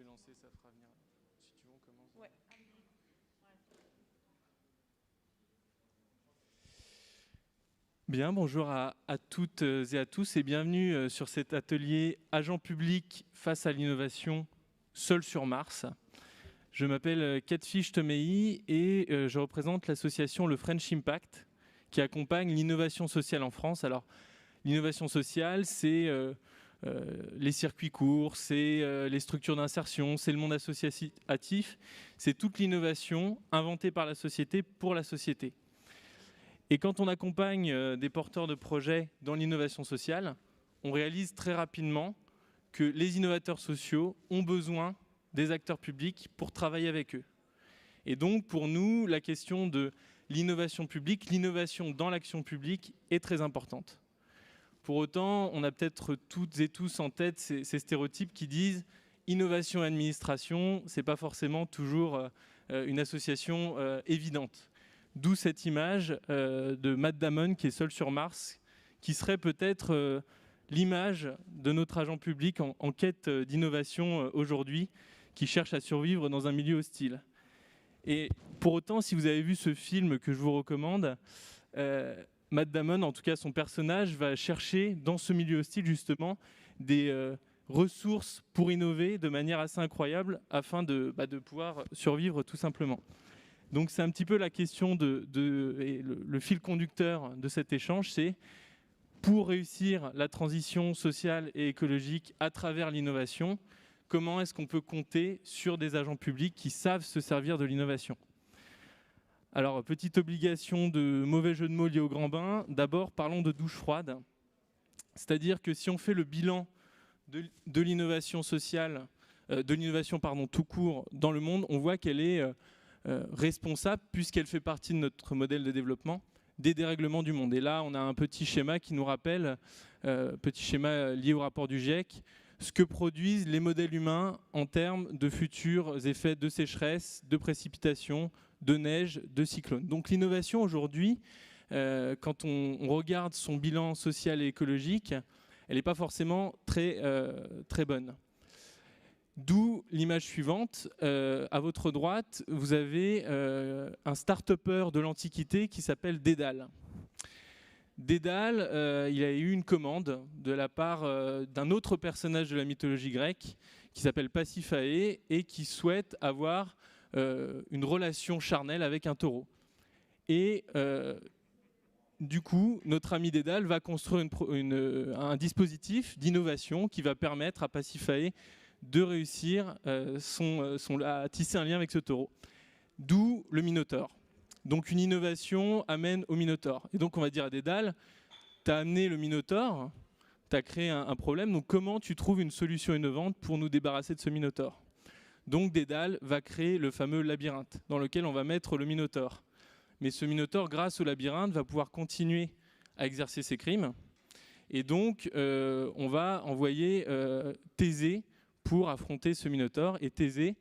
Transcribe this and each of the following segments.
vais lancer, ça fera venir. Si tu veux, on commence. Ouais. Bien, bonjour à toutes et à tous et bienvenue sur cet atelier Agents publics face à l'innovation, seul sur Mars. Je m'appelle Katfish Tomei et je représente l'association Le French Impact qui accompagne l'innovation sociale en France. Alors, l'innovation sociale, c'est les circuits courts, c'est les structures d'insertion, c'est le monde associatif, c'est toute l'innovation inventée par la société pour la société. Et quand on accompagne des porteurs de projets dans l'innovation sociale, on réalise très rapidement que les innovateurs sociaux ont besoin des acteurs publics pour travailler avec eux. Et donc, pour nous, la question de l'innovation publique, l'innovation dans l'action publique est très importante. Pour autant, on a peut-être toutes et tous en tête ces stéréotypes qui disent innovation et administration, ce n'est pas forcément toujours une association évidente. D'où cette image de Matt Damon qui est seul sur Mars, qui serait peut-être l'image de notre agent public en quête d'innovation aujourd'hui, qui cherche à survivre dans un milieu hostile. Et pour autant, si vous avez vu ce film que je vous recommande, Matt Damon, en tout cas son personnage, va chercher dans ce milieu hostile justement des ressources pour innover de manière assez incroyable afin de pouvoir survivre tout simplement. Donc c'est un petit peu la question et le fil conducteur de cet échange, c'est pour réussir la transition sociale et écologique à travers l'innovation, comment est-ce qu'on peut compter sur des agents publics qui savent se servir de l'innovation ? Alors, petite obligation de mauvais jeu de mots lié au grand bain. D'abord, parlons de douche froide. C'est-à-dire que si on fait le bilan de l'innovation sociale, tout court dans le monde, on voit qu'elle est responsable, puisqu'elle fait partie de notre modèle de développement, des dérèglements du monde. Et là, on a un petit schéma qui nous rappelle, petit schéma lié au rapport du GIEC, ce que produisent les modèles humains en termes de futurs effets de sécheresse, de précipitations, de neige, de cyclones. Donc l'innovation aujourd'hui, quand on regarde son bilan social et écologique, elle n'est pas forcément très bonne. D'où l'image suivante. À votre droite, vous avez un start-upper de l'Antiquité qui s'appelle Dédale. Dédale, il a eu une commande de la part d'un autre personnage de la mythologie grecque qui s'appelle Pasiphae et qui souhaite avoir une relation charnelle avec un taureau. Et du coup, notre ami Dédale va construire un dispositif d'innovation qui va permettre à Pasiphae de réussir à tisser un lien avec ce taureau. D'où le Minotaure. Donc une innovation amène au Minotaure. Et donc on va dire à Dédale, tu as amené le Minotaure, tu as créé un problème, donc comment tu trouves une solution innovante pour nous débarrasser de ce Minotaure ? Donc Dédale va créer le fameux labyrinthe dans lequel on va mettre le Minotaure. Mais ce Minotaure, grâce au labyrinthe, va pouvoir continuer à exercer ses crimes. Et donc on va envoyer Thésée pour affronter ce Minotaure. Et Thésée,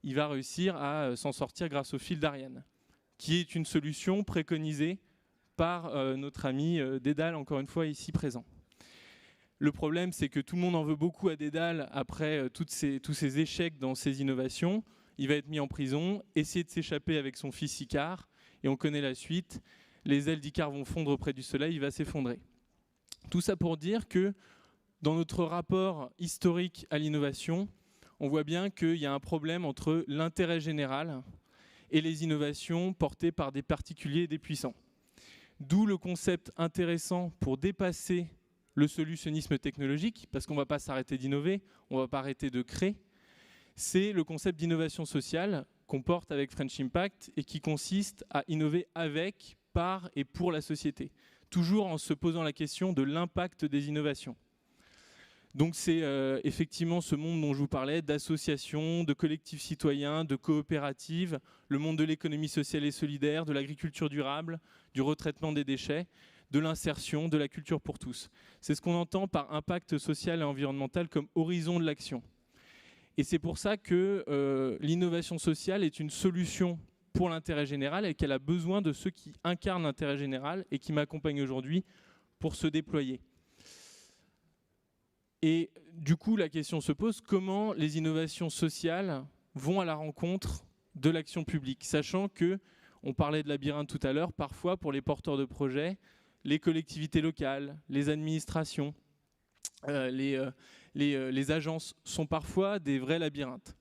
il va réussir à s'en sortir grâce au fil d'Ariane, qui est une solution préconisée par notre ami Dédale, encore une fois ici présent. Le problème, c'est que tout le monde en veut beaucoup à Dédale après tous ces échecs dans ses innovations. Il va être mis en prison, essayer de s'échapper avec son fils Icare, et on connaît la suite. Les ailes d'Icare vont fondre près du soleil, il va s'effondrer. Tout ça pour dire que dans notre rapport historique à l'innovation, on voit bien qu'il y a un problème entre l'intérêt général et les innovations portées par des particuliers et des puissants. D'où le concept intéressant pour dépasser le solutionnisme technologique, parce qu'on ne va pas s'arrêter d'innover, on ne va pas arrêter de créer, c'est le concept d'innovation sociale qu'on porte avec French Impact et qui consiste à innover avec, par et pour la société, toujours en se posant la question de l'impact des innovations. Donc c'est effectivement ce monde dont je vous parlais, d'associations, de collectifs citoyens, de coopératives, le monde de l'économie sociale et solidaire, de l'agriculture durable, du retraitement des déchets, de l'insertion, de la culture pour tous. C'est ce qu'on entend par impact social et environnemental comme horizon de l'action. Et c'est pour ça que l'innovation sociale est une solution pour l'intérêt général et qu'elle a besoin de ceux qui incarnent l'intérêt général et qui m'accompagnent aujourd'hui pour se déployer. Et du coup, la question se pose, comment les innovations sociales vont à la rencontre de l'action publique, sachant que, on parlait de labyrinthe tout à l'heure, parfois pour les porteurs de projets, les collectivités locales, les administrations, les agences sont parfois des vrais labyrinthes.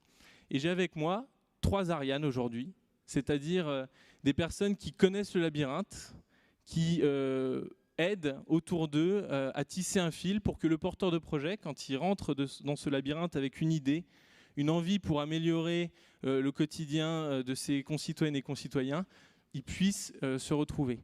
Et j'ai avec moi 3 Ariane aujourd'hui, c'est-à-dire des personnes qui connaissent le labyrinthe, qui aident autour d'eux à tisser un fil pour que le porteur de projet, quand il rentre dans ce labyrinthe avec une idée, une envie pour améliorer le quotidien de ses concitoyennes et concitoyens, il puisse se retrouver.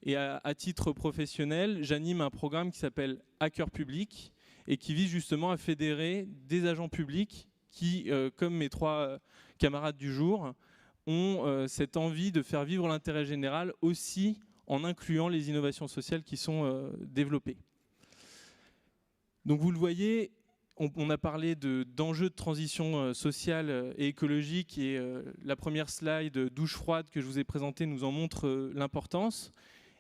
Et à titre professionnel, j'anime un programme qui s'appelle Hacker Public et qui vise justement à fédérer des agents publics qui, comme mes 3 camarades du jour, ont cette envie de faire vivre l'intérêt général aussi en incluant les innovations sociales qui sont développées. Donc vous le voyez, on a parlé d'enjeux de transition sociale et écologique et la première slide douche froide que je vous ai présentée nous en montre l'importance.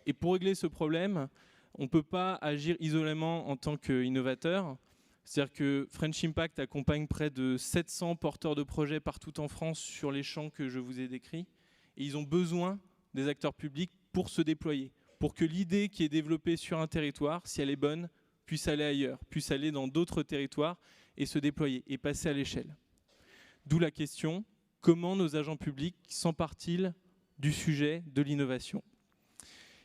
Et pour régler ce problème, on ne peut pas agir isolément en tant qu'innovateur. C'est-à-dire que French Impact accompagne près de 700 porteurs de projets partout en France sur les champs que je vous ai décrits. Et ils ont besoin des acteurs publics pour se déployer, pour que l'idée qui est développée sur un territoire, si elle est bonne, puisse aller ailleurs, puisse aller dans d'autres territoires et se déployer et passer à l'échelle. D'où la question, comment nos agents publics s'emparent-ils du sujet de l'innovation ?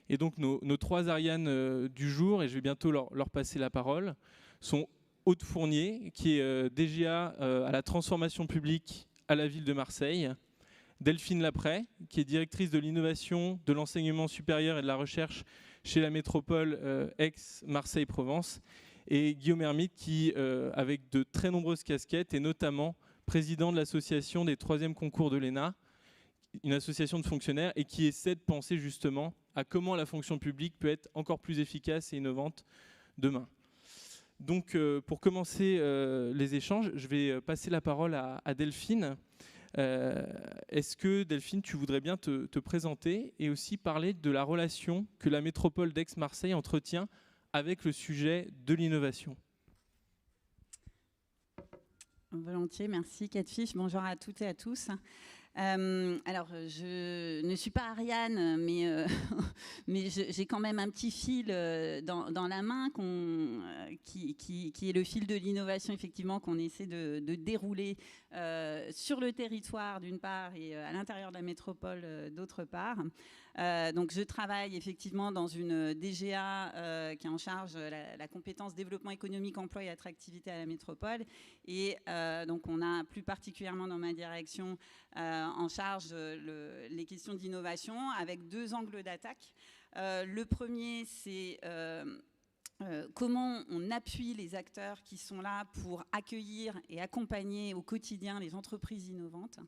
Et donc nos 3 Ariane du jour, et je vais bientôt leur passer la parole, sont Aude Fournier, qui est DGA à la transformation publique à la ville de Marseille, Delphine Laprey, qui est directrice de l'innovation, de l'enseignement supérieur et de la recherche chez la métropole Aix-Marseille-Provence, et Guillaume Hermite, qui, avec de très nombreuses casquettes, est notamment président de l'association des 3e concours de l'ENA, une association de fonctionnaires, et qui essaie de penser justement à comment la fonction publique peut être encore plus efficace et innovante demain. Donc, pour commencer les échanges, je vais passer la parole à Delphine. Est-ce que, Delphine, tu voudrais bien te présenter et aussi parler de la relation que la métropole d'Aix-Marseille entretient avec le sujet de l'innovation ? Volontiers, merci Catfish. Bonjour à toutes et à tous. Alors, je ne suis pas Ariane, mais j'ai quand même un petit fil dans la main qui est le fil de l'innovation, effectivement, qu'on essaie de dérouler sur le territoire, d'une part, et à l'intérieur de la métropole, d'autre part. Donc, je travaille effectivement dans une DGA qui est en charge la compétence développement économique, emploi et attractivité à la métropole. Et donc, on a plus particulièrement dans ma direction en charge les questions d'innovation avec 2 angles d'attaque. Le premier, c'est comment on appuie les acteurs qui sont là pour accueillir et accompagner au quotidien les entreprises innovantes.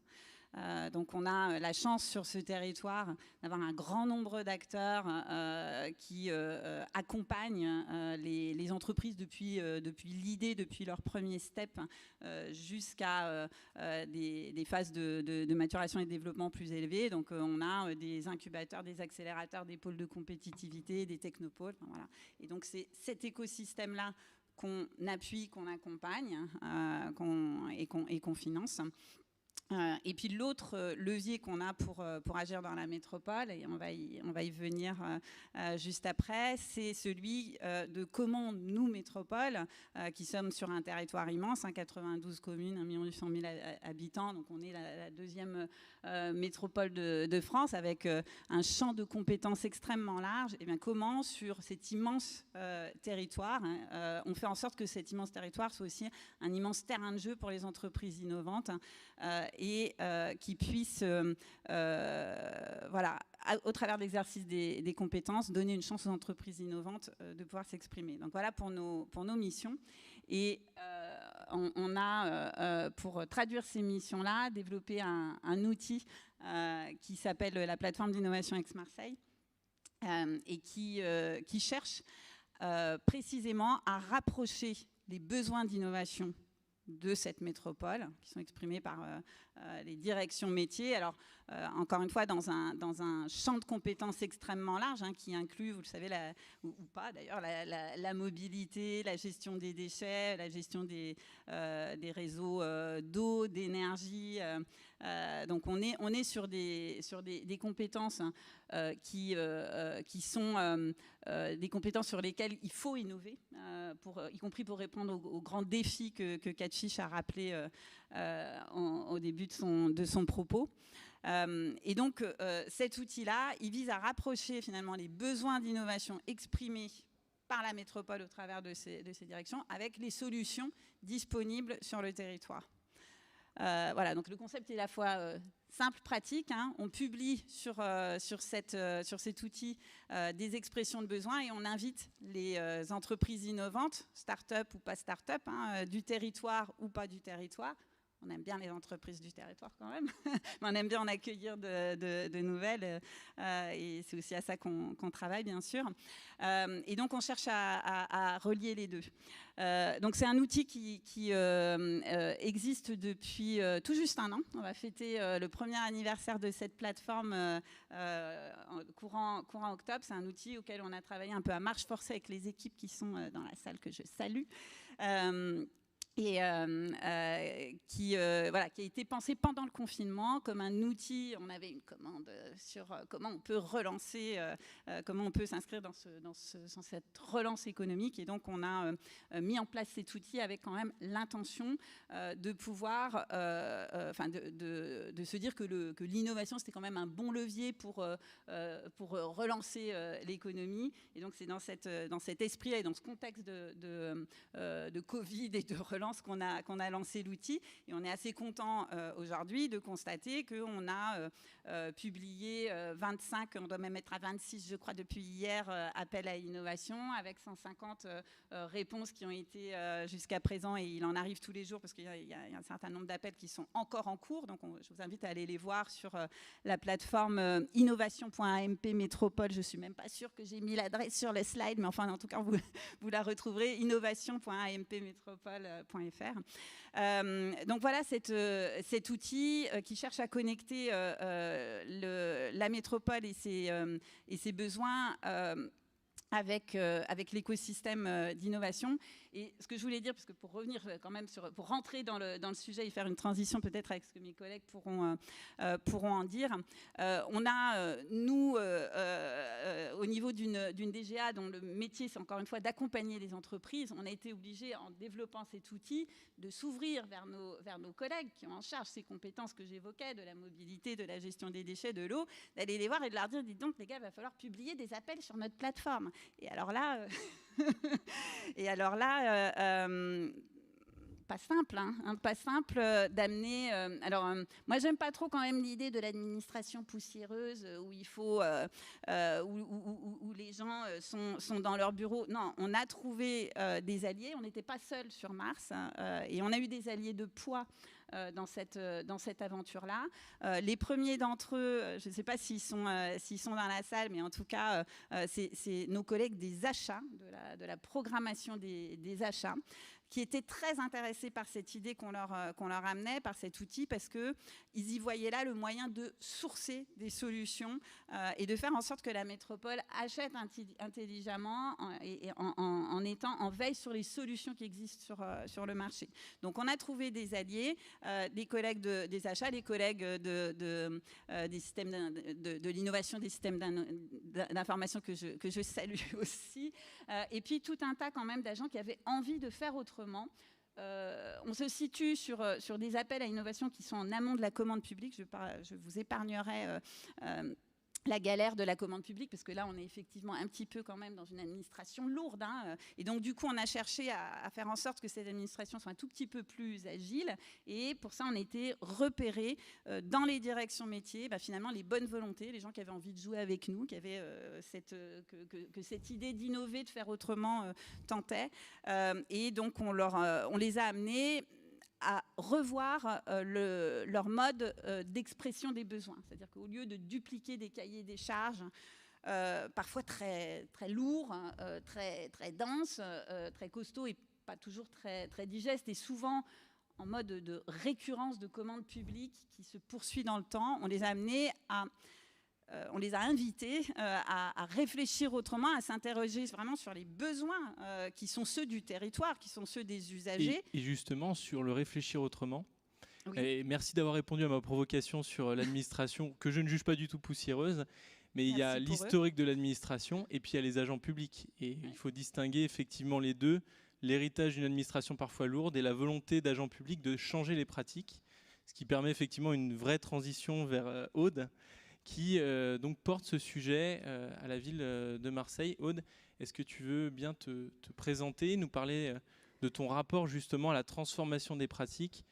Donc on a la chance sur ce territoire d'avoir un grand nombre d'acteurs qui accompagnent les entreprises depuis l'idée, depuis leur premier step jusqu'à des phases de maturation et de développement plus élevées. Donc on a des incubateurs, des accélérateurs, des pôles de compétitivité, des technopoles. Enfin, voilà. Et donc c'est cet écosystème-là qu'on appuie, qu'on accompagne et qu'on finance. Et puis l'autre levier qu'on a pour agir dans la métropole, et on va y venir juste après, c'est celui de comment nous, métropole, qui sommes sur un territoire immense, 92 communes, 1 800 000 habitants, donc on est la 2e métropole de France, avec un champ de compétences extrêmement large, et bien comment sur cet immense territoire, on fait en sorte que cet immense territoire soit aussi un immense terrain de jeu pour les entreprises innovantes, et qui puissent, voilà, au travers de l'exercice des compétences, donner une chance aux entreprises innovantes de pouvoir s'exprimer. Donc voilà pour nos missions. Et on a, pour traduire ces missions-là, développé un outil qui s'appelle la plateforme d'innovation Aix-Marseille et qui cherche précisément à rapprocher les besoins d'innovation de cette métropole, qui sont exprimés par les directions métiers. Alors, encore une fois, dans un champ de compétences extrêmement large, qui inclut, vous le savez, ou pas d'ailleurs, la mobilité, la gestion des déchets, la gestion des réseaux d'eau, d'énergie. Donc on est sur des compétences qui sont des compétences sur lesquelles il faut innover, y compris pour répondre aux grands défis que Catfish a rappelé au début de son propos. Et donc cet outil-là, il vise à rapprocher finalement les besoins d'innovation exprimés par la métropole au travers de ces directions avec les solutions disponibles sur le territoire. Voilà, donc le concept est à la fois simple, pratique. On publie sur cet outil des expressions de besoins et on invite les entreprises innovantes, start-up ou pas start-up, du territoire ou pas du territoire. On aime bien les entreprises du territoire quand même, mais on aime bien en accueillir de nouvelles. Et c'est aussi à ça qu'on travaille, bien sûr. Et donc, on cherche à relier les deux. Donc, c'est un outil qui existe depuis tout juste un an. On va fêter le premier anniversaire de cette plateforme courant octobre. C'est un outil auquel on a travaillé un peu à marche forcée avec les équipes qui sont dans la salle que je salue. Et qui a été pensé pendant le confinement comme un outil. On avait une commande sur comment on peut relancer, comment on peut s'inscrire dans cette relance économique. Et donc, on a mis en place cet outil avec quand même l'intention de pouvoir, de se dire que l'innovation, c'était quand même un bon levier pour relancer l'économie. Et donc, c'est dans cet esprit-là et dans ce contexte de Covid et de relance qu'on a lancé l'outil. Et on est assez content aujourd'hui de constater qu'on a publié 25, on doit même être à 26, je crois, depuis hier, appels à innovation, avec 150 réponses qui ont été jusqu'à présent, et il en arrive tous les jours parce qu'il y a un certain nombre d'appels qui sont encore en cours. Donc je vous invite à aller les voir sur la plateforme innovation.amp métropole. Je ne suis même pas sûre que j'ai mis l'adresse sur le slide, mais enfin, en tout cas, vous la retrouverez, innovation.ampmétropole.fr. Donc voilà cet outil qui cherche à connecter la métropole et ses besoins avec l'écosystème d'innovation. Et ce que je voulais dire, parce que pour revenir quand même pour rentrer dans le sujet et faire une transition peut-être avec ce que mes collègues pourront en dire, on a, nous, au niveau d'une DGA dont le métier, c'est encore une fois d'accompagner les entreprises, on a été obligé, en développant cet outil, de s'ouvrir vers nos collègues qui ont en charge ces compétences que j'évoquais, de la mobilité, de la gestion des déchets, de l'eau, d'aller les voir et de leur dire, dites donc les gars, il va falloir publier des appels sur notre plateforme. Et alors là, pas simple, pas simple d'amener. Moi, j'aime pas trop quand même l'idée de l'administration poussiéreuse où il faut, où les gens sont dans leur bureau. Non, on a trouvé des alliés. On n'était pas seuls sur Mars, et on a eu des alliés de poids dans cette aventure-là. Les premiers d'entre eux, je ne sais pas s'ils sont dans la salle, mais en tout cas, c'est nos collègues des achats, de la programmation des achats, qui étaient très intéressés par cette idée qu'on leur amenait, par cet outil, parce qu'ils y voyaient là le moyen de sourcer des solutions et de faire en sorte que la métropole achète intelligemment et en étant en veille sur les solutions qui existent sur le marché. Donc on a trouvé des alliés, des collègues des achats, des collègues des systèmes de l'innovation des systèmes d'information que je salue aussi, et puis tout un tas quand même d'agents qui avaient envie de faire autrement. On se situe sur des appels à innovation qui sont en amont de la commande publique. Je vous épargnerai la galère de la commande publique, parce que là, on est effectivement un petit peu quand même dans une administration lourde. Et donc, du coup, on a cherché à faire en sorte que cette administration soit un tout petit peu plus agile. Et pour ça, on a été repérés dans les directions métiers, finalement, les bonnes volontés, les gens qui avaient envie de jouer avec nous, qui avaient que cette idée d'innover, de faire autrement tentait. Et donc, on les a amenés à revoir leur mode d'expression des besoins. C'est-à-dire qu'au lieu de dupliquer des cahiers des charges, parfois très, très lourds, très, très denses, très costauds et pas toujours très, très digestes, et souvent en mode de récurrence de commandes publiques qui se poursuit dans le temps. On les a amenés à... on les a invités à réfléchir autrement, à s'interroger vraiment sur les besoins qui sont ceux du territoire, qui sont ceux des usagers. Et justement, sur le réfléchir autrement, Oui. et merci d'avoir répondu à ma provocation sur l'administration, que je ne juge pas du tout poussiéreuse, mais il y a l'historique de l'administration et puis il y a les agents publics. Et il faut distinguer effectivement les deux, l'héritage d'une administration parfois lourde et la volonté d'agents publics de changer les pratiques, ce qui permet effectivement une vraie transition vers Aude, qui donc porte ce sujet à la ville de Marseille. Aude, est-ce que tu veux bien te présenter, nous parler de ton rapport justement à la transformation des pratiques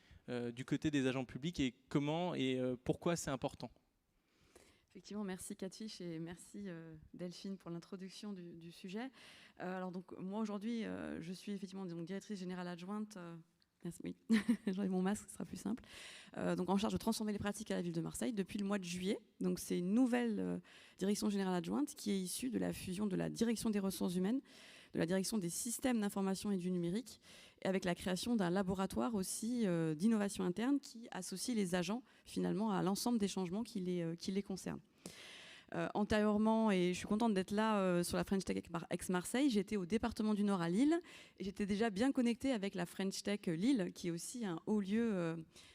du côté des agents publics et comment et pourquoi c'est important? Effectivement, merci Catfish et merci Delphine pour l'introduction du sujet. Alors donc moi aujourd'hui, je suis effectivement donc, directrice générale adjointe. Oui, j'enlève mon masque, ce sera plus simple. Donc en charge de transformer les pratiques à la ville de Marseille depuis le mois de juillet. Donc c'est une nouvelle direction générale adjointe qui est issue de la fusion de la direction des ressources humaines, de la direction des systèmes d'information et du numérique, et avec la création d'un laboratoire aussi d'innovation interne qui associe les agents finalement à l'ensemble des changements qui les concernent. Antérieurement, et je suis contente d'être là sur la French Tech ex-Marseille, j'étais au département du Nord à Lille et j'étais déjà bien connectée avec la French Tech Lille, qui est aussi un haut lieu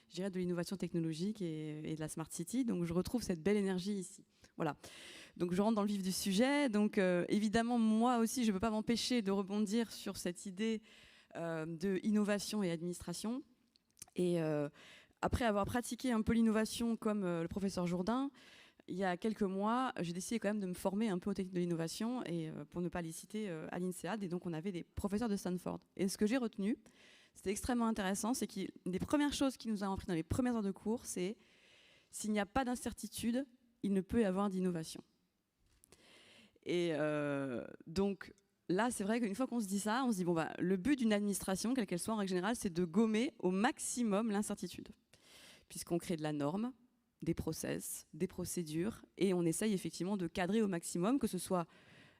je dirais, de l'innovation technologique et de la Smart City. Donc je retrouve cette belle énergie ici. Voilà. Donc je rentre dans le vif du sujet. Donc évidemment, moi aussi, je ne peux pas m'empêcher de rebondir sur cette idée de innovation et administration. Et après avoir pratiqué un peu l'innovation comme le professeur Jourdain, il y a quelques mois, j'ai décidé quand même de me former un peu aux techniques de l'innovation, et pour ne pas les citer, à l'INSEAD. Et donc, on avait des professeurs de Stanford. Et ce que j'ai retenu, c'était extrêmement intéressant, c'est qu'une des premières choses qu'ils nous ont appris dans les premières heures de cours, c'est s'il n'y a pas d'incertitude, il ne peut y avoir d'innovation. Et donc, là, c'est vrai qu'une fois qu'on se dit ça, on se dit, bon, bah, le but d'une administration, quelle qu'elle soit en règle générale, c'est de gommer au maximum l'incertitude, puisqu'on crée de la norme, des process, des procédures, et on essaye effectivement de cadrer au maximum, que ce soit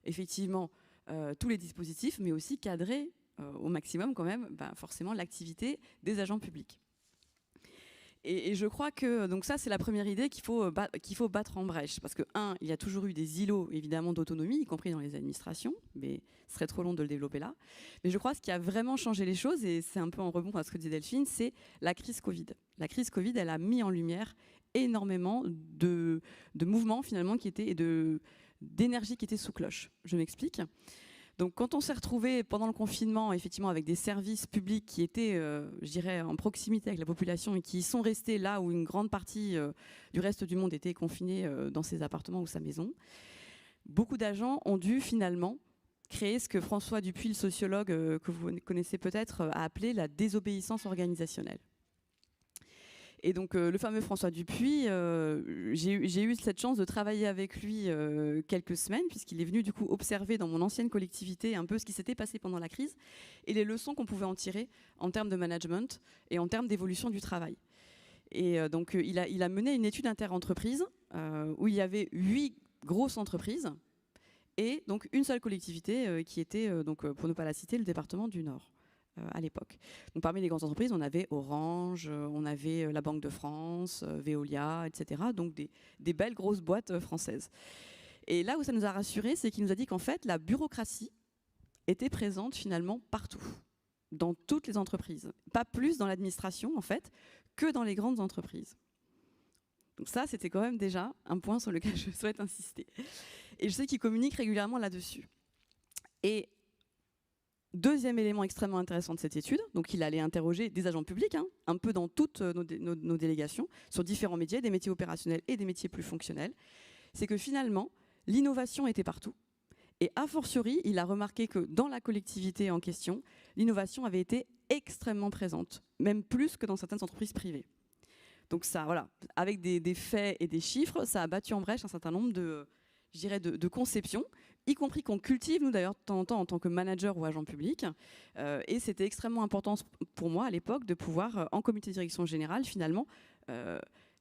effectivement tous les dispositifs, mais aussi cadrer au maximum quand même forcément l'activité des agents publics. Et je crois que donc ça c'est la première idée qu'il faut battre en brèche, parce que il y a toujours eu des îlots évidemment d'autonomie, y compris dans les administrations, mais ce serait trop long de le développer là. Mais je crois que ce qui a vraiment changé les choses, et c'est un peu en rebond à ce que disait Delphine, c'est la crise Covid. La crise Covid, elle a mis en lumière énormément de mouvements finalement qui étaient, et d'énergie qui était sous cloche. Je m'explique. Donc quand on s'est retrouvé pendant le confinement effectivement avec des services publics qui étaient, je dirais, en proximité avec la population et qui sont restés là où une grande partie du reste du monde était confinée dans ses appartements ou sa maison, beaucoup d'agents ont dû finalement créer ce que François Dupuis, le sociologue que vous connaissez peut-être, a appelé la désobéissance organisationnelle. Et donc le fameux François Dupuis, j'ai eu cette chance de travailler avec lui quelques semaines, puisqu'il est venu du coup observer dans mon ancienne collectivité un peu ce qui s'était passé pendant la crise et les leçons qu'on pouvait en tirer en termes de management et en termes d'évolution du travail. Et donc il a mené une étude inter-entreprise où il y avait 8 grosses entreprises et donc une seule collectivité qui était, donc, pour ne pas la citer, le département du Nord. À l'époque. Donc, parmi les grandes entreprises, on avait Orange, on avait la Banque de France, Veolia, etc. Donc des belles grosses boîtes françaises. Et là où ça nous a rassurés, c'est qu'il nous a dit qu'en fait, la bureaucratie était présente finalement partout, dans toutes les entreprises. Pas plus dans l'administration, en fait, que dans les grandes entreprises. Donc ça, c'était quand même déjà un point sur lequel je souhaite insister. Et je sais qu'il communique régulièrement là-dessus. Et deuxième élément extrêmement intéressant de cette étude, donc il allait interroger des agents publics, un peu dans toutes nos délégations, sur différents métiers, des métiers opérationnels et des métiers plus fonctionnels, c'est que finalement, l'innovation était partout. Et a fortiori, il a remarqué que dans la collectivité en question, l'innovation avait été extrêmement présente, même plus que dans certaines entreprises privées. Donc ça, voilà, avec des faits et des chiffres, ça a battu en brèche un certain nombre de conceptions, y compris qu'on cultive, nous d'ailleurs, de temps en temps, en tant que manager ou agent public. Et c'était extrêmement important pour moi, à l'époque, de pouvoir, en comité de direction générale, finalement,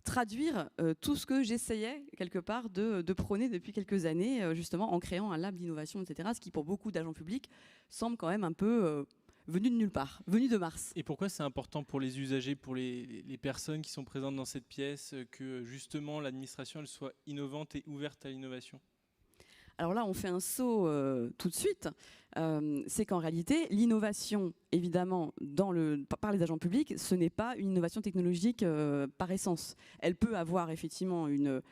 traduire tout ce que j'essayais, quelque part, de prôner depuis quelques années, justement, en créant un lab d'innovation, etc. Ce qui, pour beaucoup d'agents publics, semble quand même un peu venu de nulle part, venu de Mars. Et pourquoi c'est important pour les usagers, pour les personnes qui sont présentes dans cette pièce, que justement l'administration elle soit innovante et ouverte à l'innovation ? Alors là, on fait un saut tout de suite. C'est qu'en réalité, l'innovation, évidemment, par les agents publics, ce n'est pas une innovation technologique par essence. Elle peut avoir effectivement une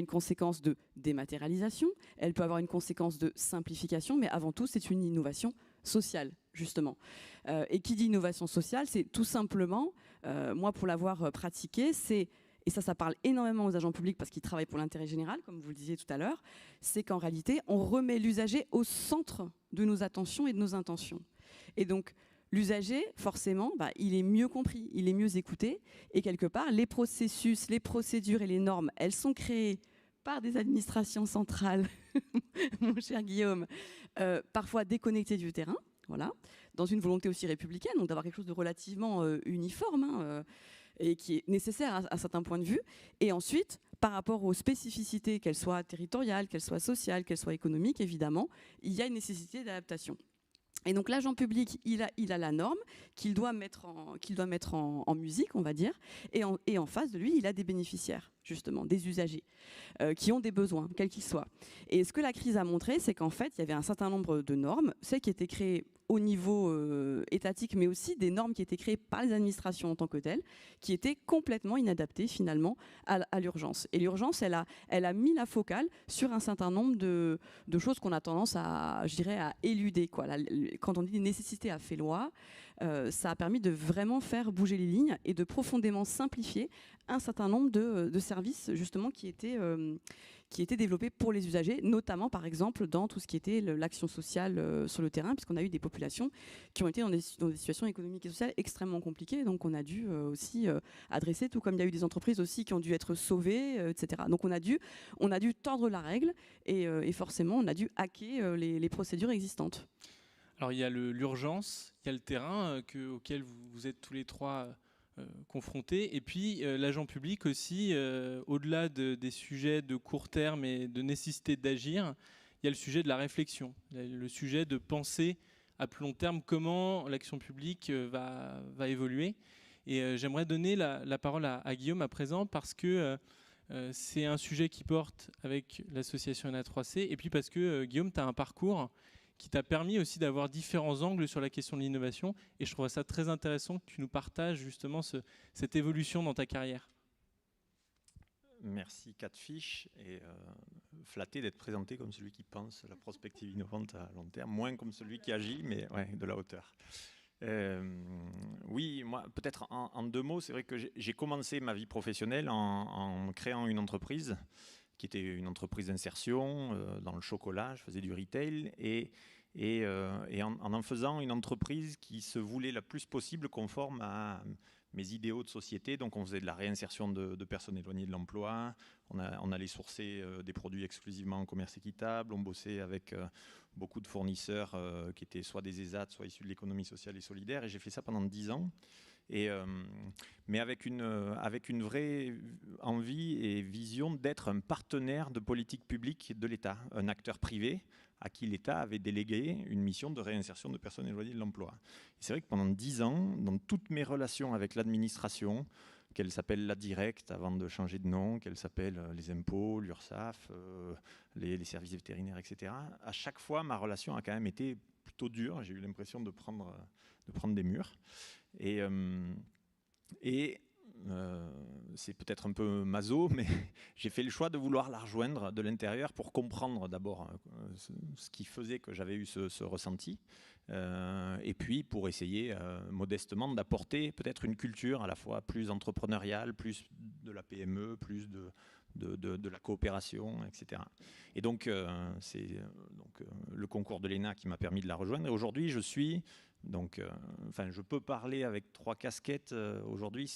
conséquence de dématérialisation, elle peut avoir une conséquence de simplification, mais avant tout, c'est une innovation sociale, justement. Et qui dit innovation sociale, c'est tout simplement, moi pour l'avoir pratiqué, et ça parle énormément aux agents publics parce qu'ils travaillent pour l'intérêt général, comme vous le disiez tout à l'heure, c'est qu'en réalité, on remet l'usager au centre de nos attentions et de nos intentions. Et donc, l'usager, forcément, il est mieux compris, il est mieux écouté. Et quelque part, les processus, les procédures et les normes, elles sont créées par des administrations centrales, mon cher Guillaume, parfois déconnectées du terrain, voilà, dans une volonté aussi républicaine, donc d'avoir quelque chose de relativement uniforme, et qui est nécessaire à certains points de vue. Et ensuite, par rapport aux spécificités, qu'elles soient territoriales, qu'elles soient sociales, qu'elles soient économiques, évidemment, il y a une nécessité d'adaptation. Et donc l'agent public, il a la norme qu'il doit mettre en musique, on va dire, et en face de lui, il a des bénéficiaires, justement, des usagers, qui ont des besoins, quels qu'ils soient. Et ce que la crise a montré, c'est qu'en fait, il y avait un certain nombre de normes, celles qui étaient créées au niveau étatique, mais aussi des normes qui étaient créées par les administrations en tant que telles, qui étaient complètement inadaptées finalement à l'urgence. Et l'urgence, elle a mis la focale sur un certain nombre de choses qu'on a tendance à éluder, quoi. Quand on dit nécessité a fait loi, ça a permis de vraiment faire bouger les lignes et de profondément simplifier un certain nombre de services justement qui étaient développés pour les usagers, notamment par exemple dans tout ce qui était l'action sociale sur le terrain, puisqu'on a eu des populations qui ont été dans des situations économiques et sociales extrêmement compliquées, donc on a dû aussi adresser, tout comme il y a eu des entreprises aussi qui ont dû être sauvées, etc. Donc on a dû tordre la règle et forcément on a dû hacker les procédures existantes. Alors il y a l'urgence, il y a le terrain auquel vous êtes tous les trois confrontés, et puis l'agent public aussi, au-delà des sujets de court terme et de nécessité d'agir, il y a le sujet de la réflexion, le sujet de penser à plus long terme comment l'action publique va évoluer. Et j'aimerais donner la parole à Guillaume à présent parce que c'est un sujet qui porte avec l'association NA3C, et puis parce que Guillaume, tu as un parcours qui t'a permis aussi d'avoir différents angles sur la question de l'innovation. Et je trouve ça très intéressant que tu nous partages justement cette évolution dans ta carrière. Merci Catfish, et flatté d'être présenté comme celui qui pense la prospective innovante à long terme, moins comme celui qui agit, mais ouais, de la hauteur. Oui, moi, peut-être en deux mots, c'est vrai que j'ai commencé ma vie professionnelle en créant une entreprise qui était une entreprise d'insertion dans le chocolat. Je faisais du retail et en faisant une entreprise qui se voulait la plus possible conforme à mes idéaux de société. Donc on faisait de la réinsertion de personnes éloignées de l'emploi, on allait sourcer des produits exclusivement en commerce équitable, on bossait avec beaucoup de fournisseurs qui étaient soit des ESAT, soit issus de l'économie sociale et solidaire, et j'ai fait ça pendant 10 ans. Mais avec une vraie envie et vision d'être un partenaire de politique publique de l'État, un acteur privé à qui l'État avait délégué une mission de réinsertion de personnes éloignées de l'emploi. Et c'est vrai que pendant 10 ans, dans toutes mes relations avec l'administration, qu'elle s'appelle la Directe avant de changer de nom, qu'elle s'appelle les impôts, l'URSSAF, les services vétérinaires, etc., à chaque fois, ma relation a quand même été plutôt dure. J'ai eu l'impression de prendre des murs. Et c'est peut-être un peu maso, mais j'ai fait le choix de vouloir la rejoindre de l'intérieur pour comprendre d'abord ce qui faisait que j'avais eu ce ressenti, et puis pour essayer modestement d'apporter peut-être une culture à la fois plus entrepreneuriale, plus de la PME, plus de la coopération, etc. Et donc c'est le concours de l'ENA qui m'a permis de la rejoindre. Et aujourd'hui, je suis je peux parler avec 3 casquettes. Aujourd'hui,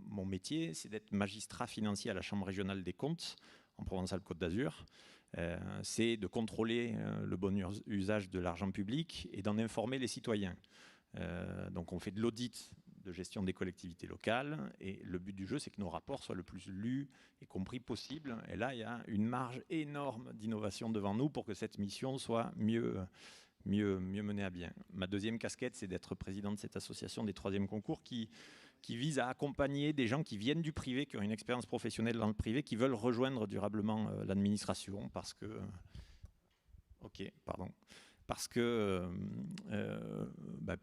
mon métier, c'est d'être magistrat financier à la Chambre régionale des comptes en Provence-Alpes-Côte d'Azur. C'est de contrôler le bon usage de l'argent public et d'en informer les citoyens. Donc on fait de l'audit de gestion des collectivités locales, et le but du jeu, c'est que nos rapports soient le plus lus et compris possible. Et là, il y a une marge énorme d'innovation devant nous pour que cette mission soit mieux mieux mener à bien. Ma deuxième casquette, c'est d'être président de cette association des troisièmes concours qui vise à accompagner des gens qui viennent du privé, qui ont une expérience professionnelle dans le privé, qui veulent rejoindre durablement l'administration parce que... Ok, pardon. Parce que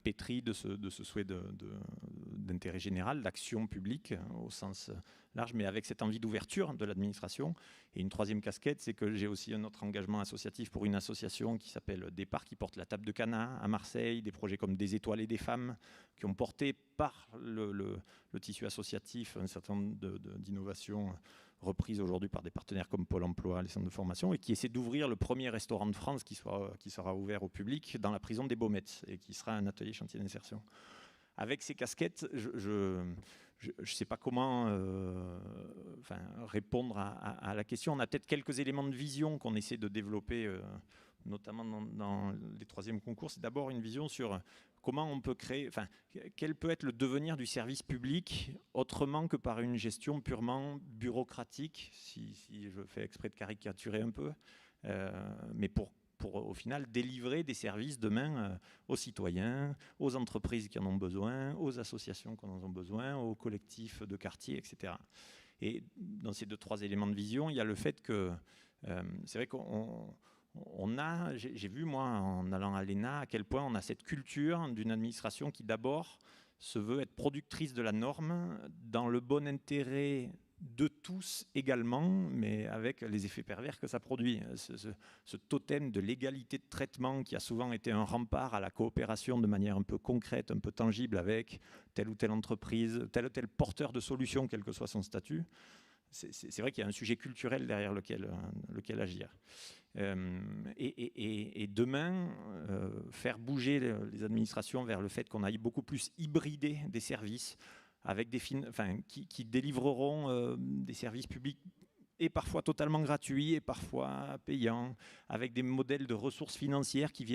pétri de ce souhait d'intérêt général, d'action publique au sens large, mais avec cette envie d'ouverture de l'administration. Et une troisième casquette, c'est que j'ai aussi un autre engagement associatif pour une association qui s'appelle Départ, qui porte la table de Cana à Marseille, des projets comme Des étoiles et des femmes, qui ont porté par le tissu associatif un certain nombre d'innovations reprise aujourd'hui par des partenaires comme Pôle emploi, les centres de formation, et qui essaie d'ouvrir le premier restaurant de France qui sera ouvert au public dans la prison des Baumettes et qui sera un atelier chantier d'insertion. Avec ces casquettes, je ne sais pas comment répondre à la question. On a peut-être quelques éléments de vision qu'on essaie de développer, notamment dans les troisièmes concours. C'est d'abord une vision sur comment on peut créer, quel peut être le devenir du service public autrement que par une gestion purement bureaucratique, si je fais exprès de caricaturer un peu, mais pour au final délivrer des services demain aux citoyens, aux entreprises qui en ont besoin, aux associations qui en ont besoin, aux collectifs de quartier, etc. Et dans ces 2-3 éléments de vision, il y a le fait que c'est vrai j'ai vu moi en allant à l'ENA à quel point on a cette culture d'une administration qui d'abord se veut être productrice de la norme dans le bon intérêt de tous également, mais avec les effets pervers que ça produit. Ce totem de l'égalité de traitement qui a souvent été un rempart à la coopération de manière un peu concrète, un peu tangible avec telle ou telle entreprise, tel ou tel porteur de solution, quel que soit son statut. C'est vrai qu'il y a un sujet culturel derrière lequel agir. Et demain, faire bouger les administrations vers le fait qu'on aille beaucoup plus hybrider des services avec qui délivreront des services publics et parfois totalement gratuits et parfois payants, avec des modèles de ressources financières qui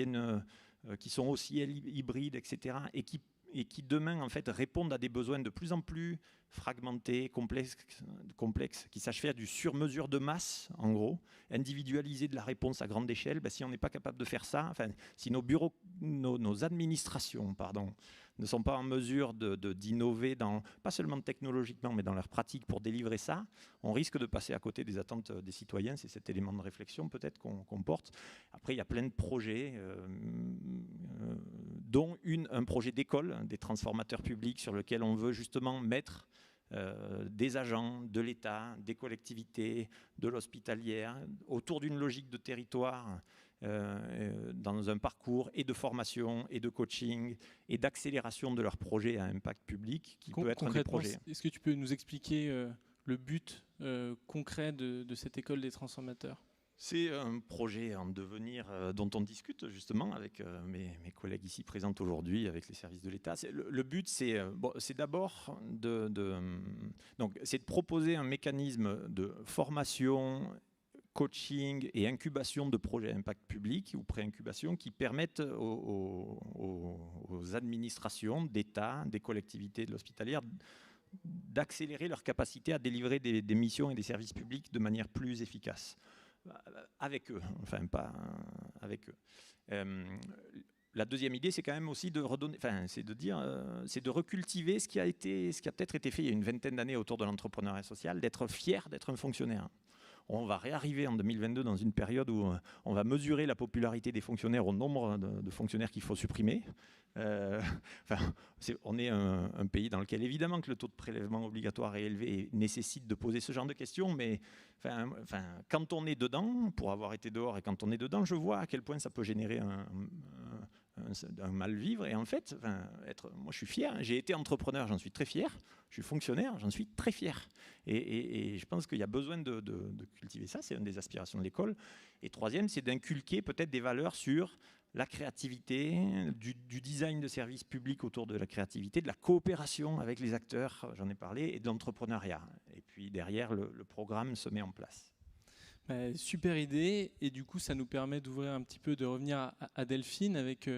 sont aussi hybrides, etc. et qui demain en fait répondent à des besoins de plus en plus fragmentés, complexes, qui sachent faire du sur-mesure de masse, en gros, individualiser de la réponse à grande échelle. Si on n'est pas capable de faire ça, si nos administrations, ne sont pas en mesure d'innover, pas seulement technologiquement, mais dans leurs pratiques pour délivrer ça, on risque de passer à côté des attentes des citoyens. C'est cet élément de réflexion peut-être qu'on porte. Après, il y a plein de projets, dont un projet d'école, des transformateurs publics, sur lequel on veut justement mettre des agents de l'État, des collectivités, de l'hospitalière, autour d'une logique de territoire, dans un parcours et de formation et de coaching et d'accélération de leurs projets à impact public qui peut être un des projets. Est-ce que tu peux nous expliquer le but concret de cette école des transformateurs ? C'est un projet en devenir dont on discute justement avec mes collègues ici présents aujourd'hui, avec les services de l'État. Le but, c'est d'abord c'est de proposer un mécanisme de formation, coaching et incubation de projets impact public ou pré-incubation qui permettent aux administrations d'État, des collectivités de l'hospitalière d'accélérer leur capacité à délivrer des missions et des services publics de manière plus efficace. Avec eux, pas avec eux. La deuxième idée, c'est quand même aussi de redonner, c'est de recultiver ce qui a peut-être été fait il y a une vingtaine d'années autour de l'entrepreneuriat social, d'être fier d'être un fonctionnaire. On va réarriver en 2022 dans une période où on va mesurer la popularité des fonctionnaires au nombre de fonctionnaires qu'il faut supprimer. On est un pays dans lequel évidemment que le taux de prélèvement obligatoire est élevé et nécessite de poser ce genre de questions, mais quand on est dedans, pour avoir été dehors et quand on est dedans, je vois à quel point ça peut générer un mal-vivre. Et en fait, moi je suis fier, j'ai été entrepreneur, j'en suis très fier, je suis fonctionnaire, j'en suis très fier. Et je pense qu'il y a besoin de cultiver ça, c'est une des aspirations de l'école. Et troisième, c'est d'inculquer peut-être des valeurs sur la créativité, du design de services publics autour de la créativité, de la coopération avec les acteurs, j'en ai parlé, et de l'entrepreneuriat. Et puis derrière, le programme se met en place. Super idée, et du coup ça nous permet d'ouvrir un petit peu, de revenir à Delphine avec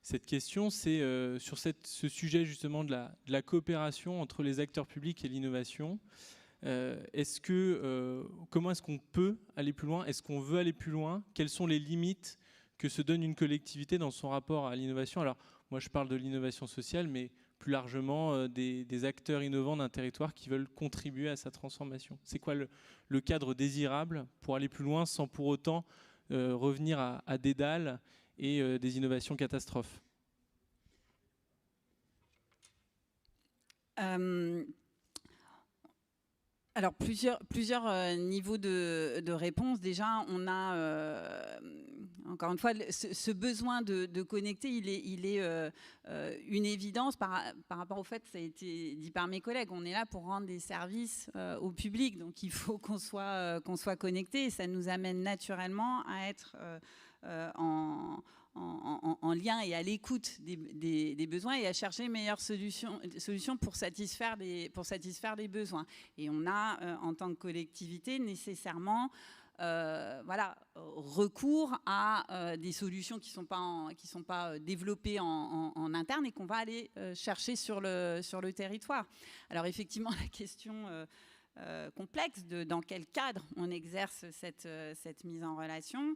cette question, c'est sur ce sujet justement de la coopération entre les acteurs publics et l'innovation. Comment est-ce qu'on peut aller plus loin ? Est-ce qu'on veut aller plus loin ? Quelles sont les limites que se donne une collectivité dans son rapport à l'innovation. Alors, moi, je parle de l'innovation sociale, mais plus largement des acteurs innovants d'un territoire qui veulent contribuer à sa transformation. C'est quoi le cadre désirable pour aller plus loin sans pour autant revenir à Dédale et des innovations catastrophes? Alors, plusieurs niveaux de réponse. Déjà, on a, encore une fois, ce besoin de connecter, il est une évidence par rapport au fait, ça a été dit par mes collègues, on est là pour rendre des services au public, donc il faut qu'on soit connecté, et ça nous amène naturellement à être en lien et à l'écoute des besoins et à chercher les meilleures solutions pour satisfaire les besoins. Et on a, en tant que collectivité, nécessairement recours à des solutions qui sont pas développées en interne et qu'on va aller chercher sur le territoire. Alors effectivement, la question complexe de dans quel cadre on exerce cette mise en relation.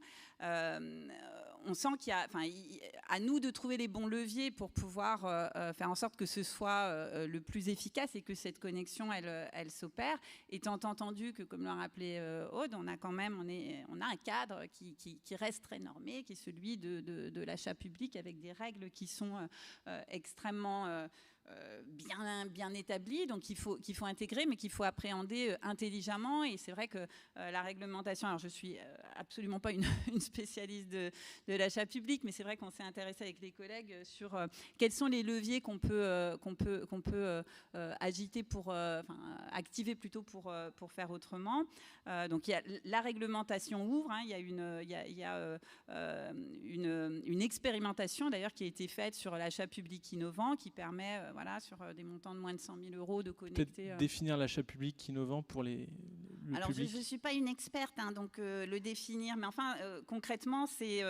On sent qu'il y a, à nous de trouver les bons leviers pour pouvoir faire en sorte que ce soit le plus efficace et que cette connexion elle s'opère. Étant entendu que, comme l'a rappelé Aude, on a un cadre qui reste très normé, qui est celui de l'achat public avec des règles qui sont extrêmement bien établi, donc qu'il faut intégrer, mais qu'il faut appréhender intelligemment. Et c'est vrai que la réglementation, alors je suis absolument pas une spécialiste de l'achat public, mais c'est vrai qu'on s'est intéressé avec les collègues sur quels sont les leviers qu'on peut agiter activer plutôt pour faire autrement. Donc il y a la réglementation ouvre, il y a une expérimentation d'ailleurs qui a été faite sur l'achat public innovant qui permet sur des montants de moins de 100 000 euros de connecter. Peut-être définir l'achat public innovant pour le alors, public. Je ne suis pas une experte, donc le définir, mais enfin, concrètement, c'est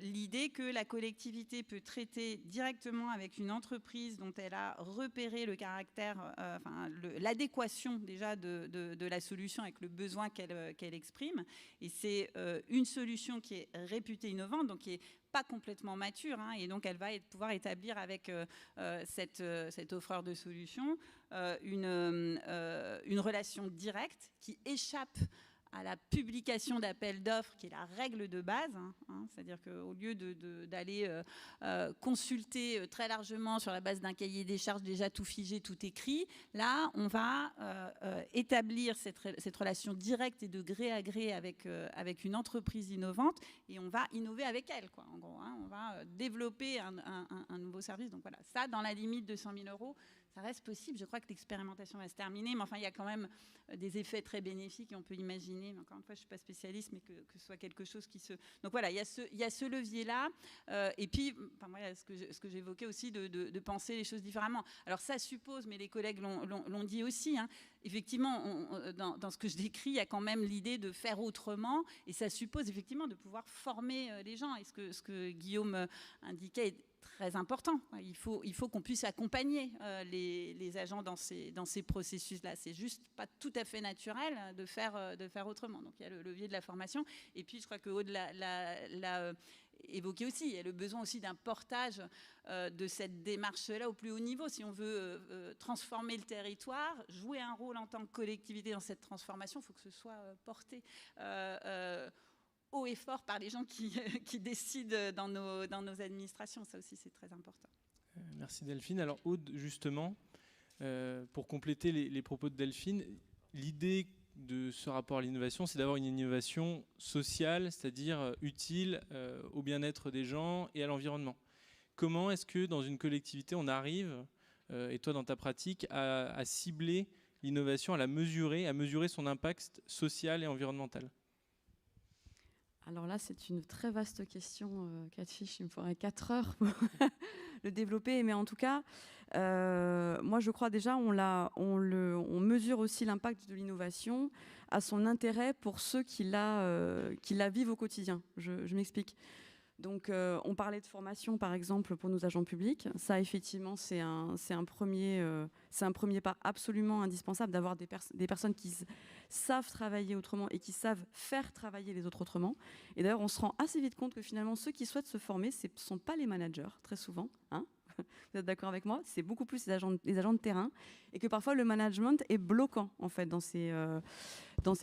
l'idée que la collectivité peut traiter directement avec une entreprise dont elle a repéré le caractère, l'adéquation déjà de la solution avec le besoin qu'elle exprime. Et c'est une solution qui est réputée innovante, donc qui est pas complètement mature, et donc elle va pouvoir établir avec cet offreur de solutions une relation directe qui échappe à la publication d'appels d'offres, qui est la règle de base, c'est-à-dire qu'au lieu d'aller consulter très largement sur la base d'un cahier des charges déjà tout figé, tout écrit, là, on va établir cette relation directe et de gré à gré avec une entreprise innovante, et on va innover avec elle, quoi, en gros. On va développer un nouveau service. Donc voilà, ça, dans la limite de 100 000 euros, ça reste possible. Je crois que l'expérimentation va se terminer, mais enfin, il y a quand même des effets très bénéfiques et on peut imaginer, mais encore une fois, je ne suis pas spécialiste, mais que ce soit quelque chose qui se... Donc voilà, il y a ce levier-là. Et puis, ce que j'évoquais aussi, de penser les choses différemment. Alors ça suppose, mais les collègues l'ont dit aussi, effectivement, dans ce que je décris, il y a quand même l'idée de faire autrement, et ça suppose effectivement de pouvoir former les gens. Et ce que Guillaume indiquait est très important. Il faut qu'on puisse accompagner les agents dans ces processus-là. C'est juste pas tout à fait naturel de faire autrement. Donc il y a le levier de la formation. Et puis je crois que Aude l'a évoqué aussi. Il y a le besoin aussi d'un portage de cette démarche-là au plus haut niveau. Si on veut transformer le territoire, jouer un rôle en tant que collectivité dans cette transformation, il faut que ce soit porté haut et fort par les gens qui décident dans nos administrations. Ça aussi, c'est très important. Merci Delphine. Alors Aude, justement, pour compléter les propos de Delphine, l'idée de ce rapport à l'innovation, c'est d'avoir une innovation sociale, c'est-à-dire utile au bien-être des gens et à l'environnement. Comment est-ce que dans une collectivité, on arrive, et toi dans ta pratique, à cibler l'innovation, à la mesurer, à mesurer son impact social et environnemental ? Alors là, c'est une très vaste question, Catfish. Il me faudrait 4 heures pour le développer. Mais en tout cas, moi, je crois déjà, on mesure aussi l'impact de l'innovation à son intérêt pour ceux qui la vivent au quotidien. Je m'explique. Donc, on parlait de formation, par exemple, pour nos agents publics. Ça, effectivement, c'est un premier pas absolument indispensable d'avoir des personnes qui savent travailler autrement et qui savent faire travailler les autres autrement. Et d'ailleurs, on se rend assez vite compte que finalement, ceux qui souhaitent se former, ce ne sont pas les managers, très souvent, hein. Vous êtes d'accord avec moi? C'est beaucoup plus les agents de terrain, et que parfois le management est bloquant en fait dans ces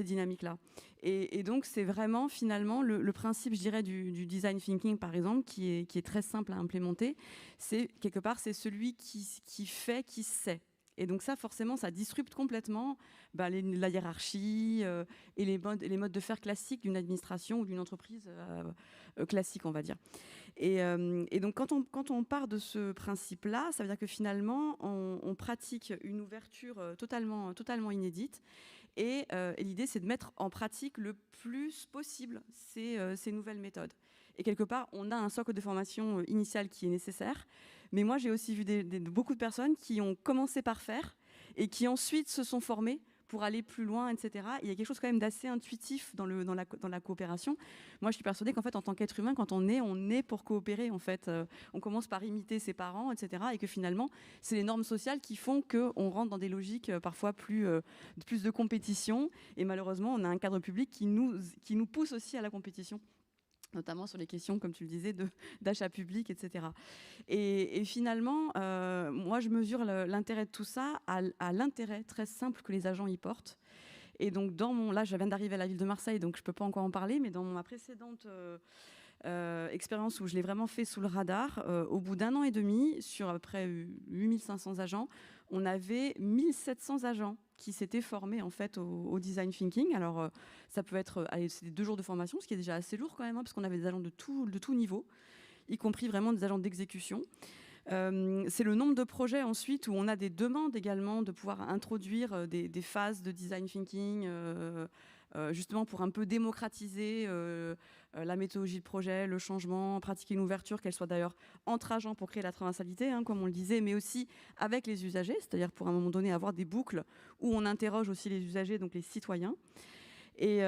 dynamiques-là. Et donc c'est vraiment finalement le principe, je dirais, du design thinking par exemple, qui est très simple à implémenter. C'est quelque part c'est celui qui fait, qui sait. Et donc ça, forcément, ça disrupte complètement la hiérarchie et les modes de faire classiques d'une administration ou d'une entreprise classique, on va dire. Et donc, quand on part de ce principe-là, ça veut dire que finalement, on pratique une ouverture totalement inédite. Et l'idée, c'est de mettre en pratique le plus possible ces nouvelles méthodes. Et quelque part, on a un socle de formation initial qui est nécessaire. Mais moi, j'ai aussi vu beaucoup de personnes qui ont commencé par faire et qui ensuite se sont formées pour aller plus loin, etc. Il y a quelque chose quand même d'assez intuitif dans la coopération. Moi, je suis persuadée qu'en fait, en tant qu'être humain, quand on est pour coopérer. En fait, on commence par imiter ses parents, etc. Et que finalement, c'est les normes sociales qui font qu'on rentre dans des logiques parfois plus de compétition. Et malheureusement, on a un cadre public qui nous pousse aussi à la compétition, notamment sur les questions, comme tu le disais, d'achat public, etc. Et finalement, moi, je mesure l'intérêt de tout ça à l'intérêt très simple que les agents y portent. Et donc, là, je viens d'arriver à la ville de Marseille, donc je ne peux pas encore en parler, mais dans ma précédente expérience où je l'ai vraiment fait sous le radar, au bout d'1 an et demi, sur à peu près 8500 agents, on avait 1700 agents qui s'étaient formés en fait au design thinking. Alors ça peut être, c'est 2 jours de formation, ce qui est déjà assez lourd quand même, hein, parce qu'on avait des agents de tout niveau, y compris vraiment des agents d'exécution. C'est le nombre de projets ensuite où on a des demandes également de pouvoir introduire des phases de design thinking, justement pour un peu démocratiser la méthodologie de projet, le changement, pratiquer une ouverture, qu'elle soit d'ailleurs entre agents pour créer la transversalité, hein, comme on le disait, mais aussi avec les usagers, c'est-à-dire pour à un moment donné avoir des boucles où on interroge aussi les usagers, donc les citoyens. Et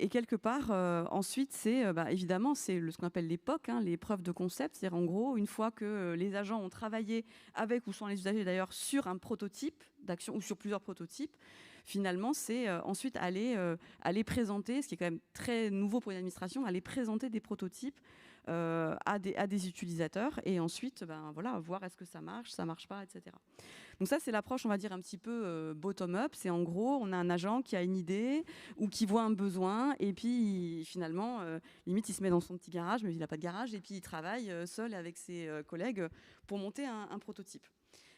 quelque part, ensuite, c'est évidemment, c'est ce qu'on appelle les POC, hein, les preuves de concept. C'est-à-dire, en gros, une fois que les agents ont travaillé avec ou sans les usagers d'ailleurs sur un prototype d'action ou sur plusieurs prototypes, finalement, c'est ensuite aller présenter, ce qui est quand même très nouveau pour une administration, aller présenter des prototypes à des utilisateurs et ensuite voir est-ce que ça marche pas, etc. Donc ça, c'est l'approche, on va dire, un petit peu bottom-up. C'est en gros, on a un agent qui a une idée ou qui voit un besoin et puis finalement, limite, il se met dans son petit garage, mais il n'a pas de garage, et puis il travaille seul avec ses collègues pour monter un prototype.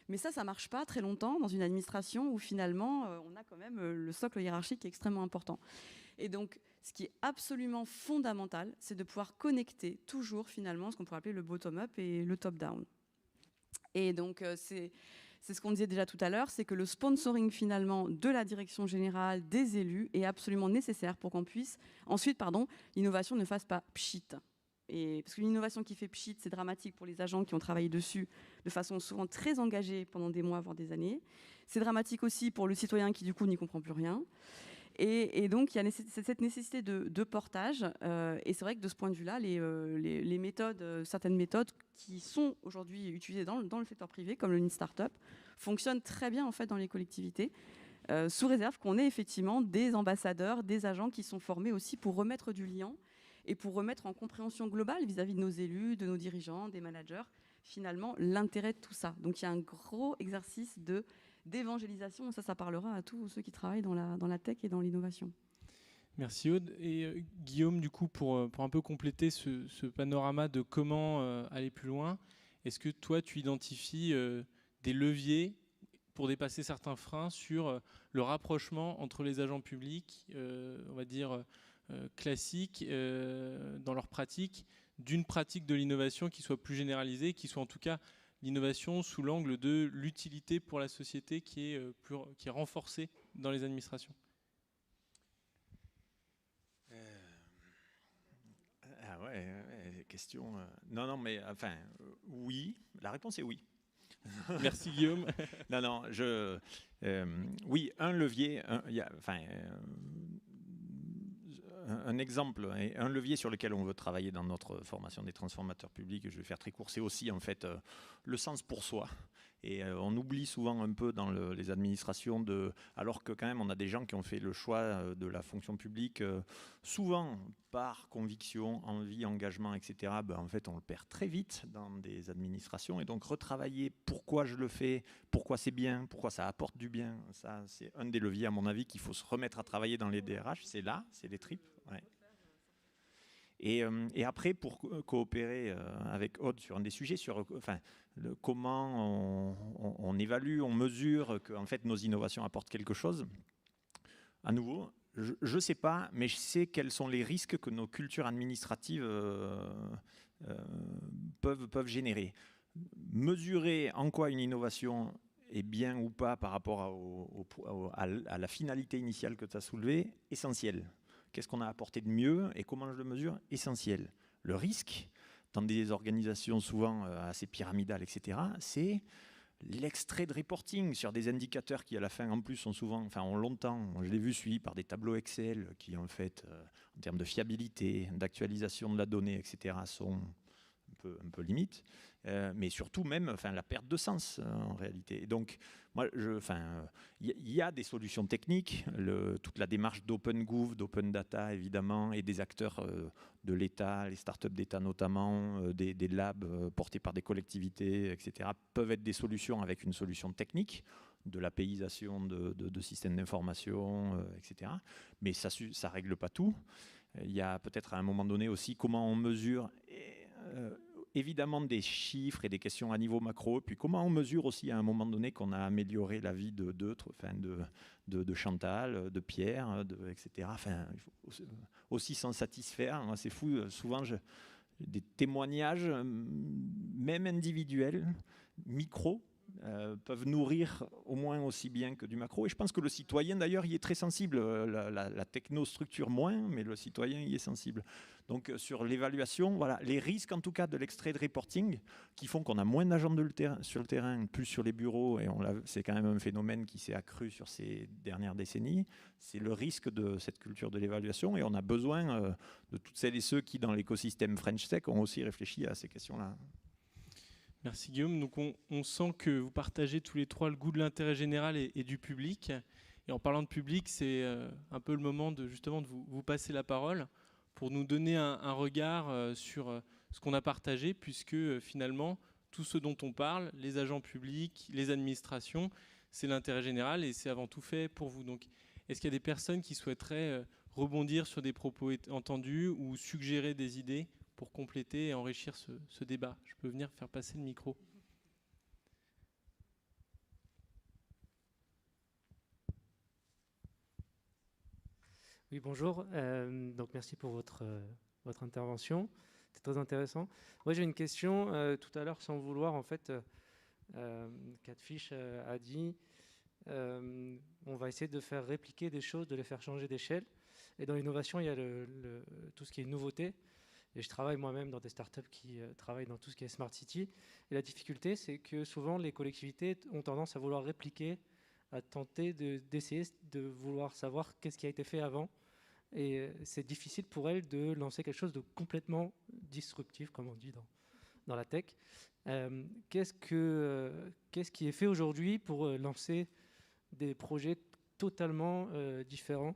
Mais ça ne marche pas très longtemps dans une administration où finalement, on a quand même le socle hiérarchique qui est extrêmement important. Et donc, ce qui est absolument fondamental, c'est de pouvoir connecter toujours finalement ce qu'on pourrait appeler le bottom-up et le top-down. Et donc, c'est ce qu'on disait déjà tout à l'heure, c'est que le sponsoring finalement de la direction générale, des élus, est absolument nécessaire pour qu'on puisse ensuite, l'innovation ne fasse pas pchit. Parce qu'une innovation qui fait pchit, c'est dramatique pour les agents qui ont travaillé dessus de façon souvent très engagée pendant des mois, voire des années. C'est dramatique aussi pour le citoyen qui, du coup, n'y comprend plus rien. Et donc, il y a cette nécessité de portage. Et c'est vrai que de ce point de vue-là, les méthodes, certaines méthodes qui sont aujourd'hui utilisées dans le secteur privé, comme le Lean Startup, fonctionnent très bien en fait, dans les collectivités, sous réserve qu'on ait effectivement des ambassadeurs, des agents qui sont formés aussi pour remettre du lien et pour remettre en compréhension globale vis-à-vis de nos élus, de nos dirigeants, des managers, finalement, l'intérêt de tout ça. Donc, il y a un gros exercice d'évangélisation, ça parlera à tous ceux qui travaillent dans la tech et dans l'innovation. Merci Aude. Et Guillaume, du coup, pour un peu compléter ce panorama de comment aller plus loin, est-ce que toi, tu identifies des leviers pour dépasser certains freins sur le rapprochement entre les agents publics, on va dire classiques, dans leur pratique, d'une pratique de l'innovation qui soit plus généralisée, qui soit en tout cas l'innovation sous l'angle de l'utilité pour la société qui est renforcée dans les administrations? Question. Non, mais enfin, oui. La réponse est oui. Merci Guillaume. Non, oui, un levier. un exemple et un levier sur lequel on veut travailler dans notre formation des transformateurs publics, je vais faire très court, c'est aussi en fait le sens pour soi. Et on oublie souvent un peu dans les administrations, alors que quand même on a des gens qui ont fait le choix de la fonction publique, souvent par conviction, envie, engagement, etc. En fait on le perd très vite dans des administrations. Et donc retravailler pourquoi je le fais, pourquoi c'est bien, pourquoi ça apporte du bien, ça c'est un des leviers à mon avis qu'il faut se remettre à travailler dans les DRH. C'est là, c'est les tripes. Ouais. Et après, pour coopérer avec Aude sur un des sujets, sur comment on évalue, on mesure que en fait, nos innovations apportent quelque chose, à nouveau, je ne sais pas, mais je sais quels sont les risques que nos cultures administratives peuvent générer. Mesurer en quoi une innovation est bien ou pas par rapport à la finalité initiale que tu as soulevée, essentiel. Qu'est-ce qu'on a apporté de mieux et comment je le mesure? Essentiel. Le risque, dans des organisations souvent assez pyramidales, etc., c'est l'extrait de reporting sur des indicateurs qui, à la fin, en plus, ont longtemps, je l'ai vu, suivi par des tableaux Excel qui, en fait, en termes de fiabilité, d'actualisation de la donnée, etc., sont un peu limite, mais surtout même la perte de sens en réalité. Et donc, moi, il y a des solutions techniques, toute la démarche d'OpenGov, d'Open Data évidemment, et des acteurs de l'État, les startups d'État notamment, des labs portés par des collectivités, etc., peuvent être des solutions avec une solution technique, de l'APIisation de systèmes d'information, etc. Mais ça ne règle pas tout. Il y a peut-être à un moment donné aussi comment on mesure évidemment des chiffres et des questions à niveau macro, puis comment on mesure aussi à un moment donné qu'on a amélioré la vie de Chantal, de Pierre, etc. Enfin, il faut aussi s'en satisfaire. C'est fou, souvent des témoignages, même individuels, micro, peuvent nourrir au moins aussi bien que du macro. Et je pense que le citoyen, d'ailleurs, y est très sensible. La technostructure moins, mais le citoyen y est sensible. Donc, sur l'évaluation, voilà, les risques, en tout cas, de l'extrait de reporting, qui font qu'on a moins d'agents sur le terrain, plus sur les bureaux, et c'est quand même un phénomène qui s'est accru sur ces dernières décennies, c'est le risque de cette culture de l'évaluation. Et on a besoin de toutes celles et ceux qui, dans l'écosystème French Tech, ont aussi réfléchi à ces questions-là. Merci Guillaume. Donc on sent que vous partagez tous les trois le goût de l'intérêt général et du public. Et en parlant de public, c'est un peu le moment de vous passer la parole pour nous donner un regard sur ce qu'on a partagé, puisque finalement, tout ce dont on parle, les agents publics, les administrations, c'est l'intérêt général et c'est avant tout fait pour vous. Donc, est-ce qu'il y a des personnes qui souhaiteraient rebondir sur des propos entendus ou suggérer des idées pour compléter et enrichir ce débat? Je peux venir faire passer le micro. Oui, bonjour. Donc merci pour votre intervention. C'est très intéressant. Moi, j'ai une question. Tout à l'heure, sans vouloir, en fait, Catfish a dit on va essayer de faire répliquer des choses, de les faire changer d'échelle. Et dans l'innovation, il y a tout ce qui est nouveauté. Et je travaille moi-même dans des startups qui travaillent dans tout ce qui est Smart City. Et la difficulté, c'est que souvent, les collectivités ont tendance à vouloir répliquer, à tenter d'essayer de vouloir savoir qu'est-ce qui a été fait avant. Et c'est difficile pour elles de lancer quelque chose de complètement disruptif, comme on dit dans la tech. Qu'est-ce qui est fait aujourd'hui pour lancer des projets totalement différents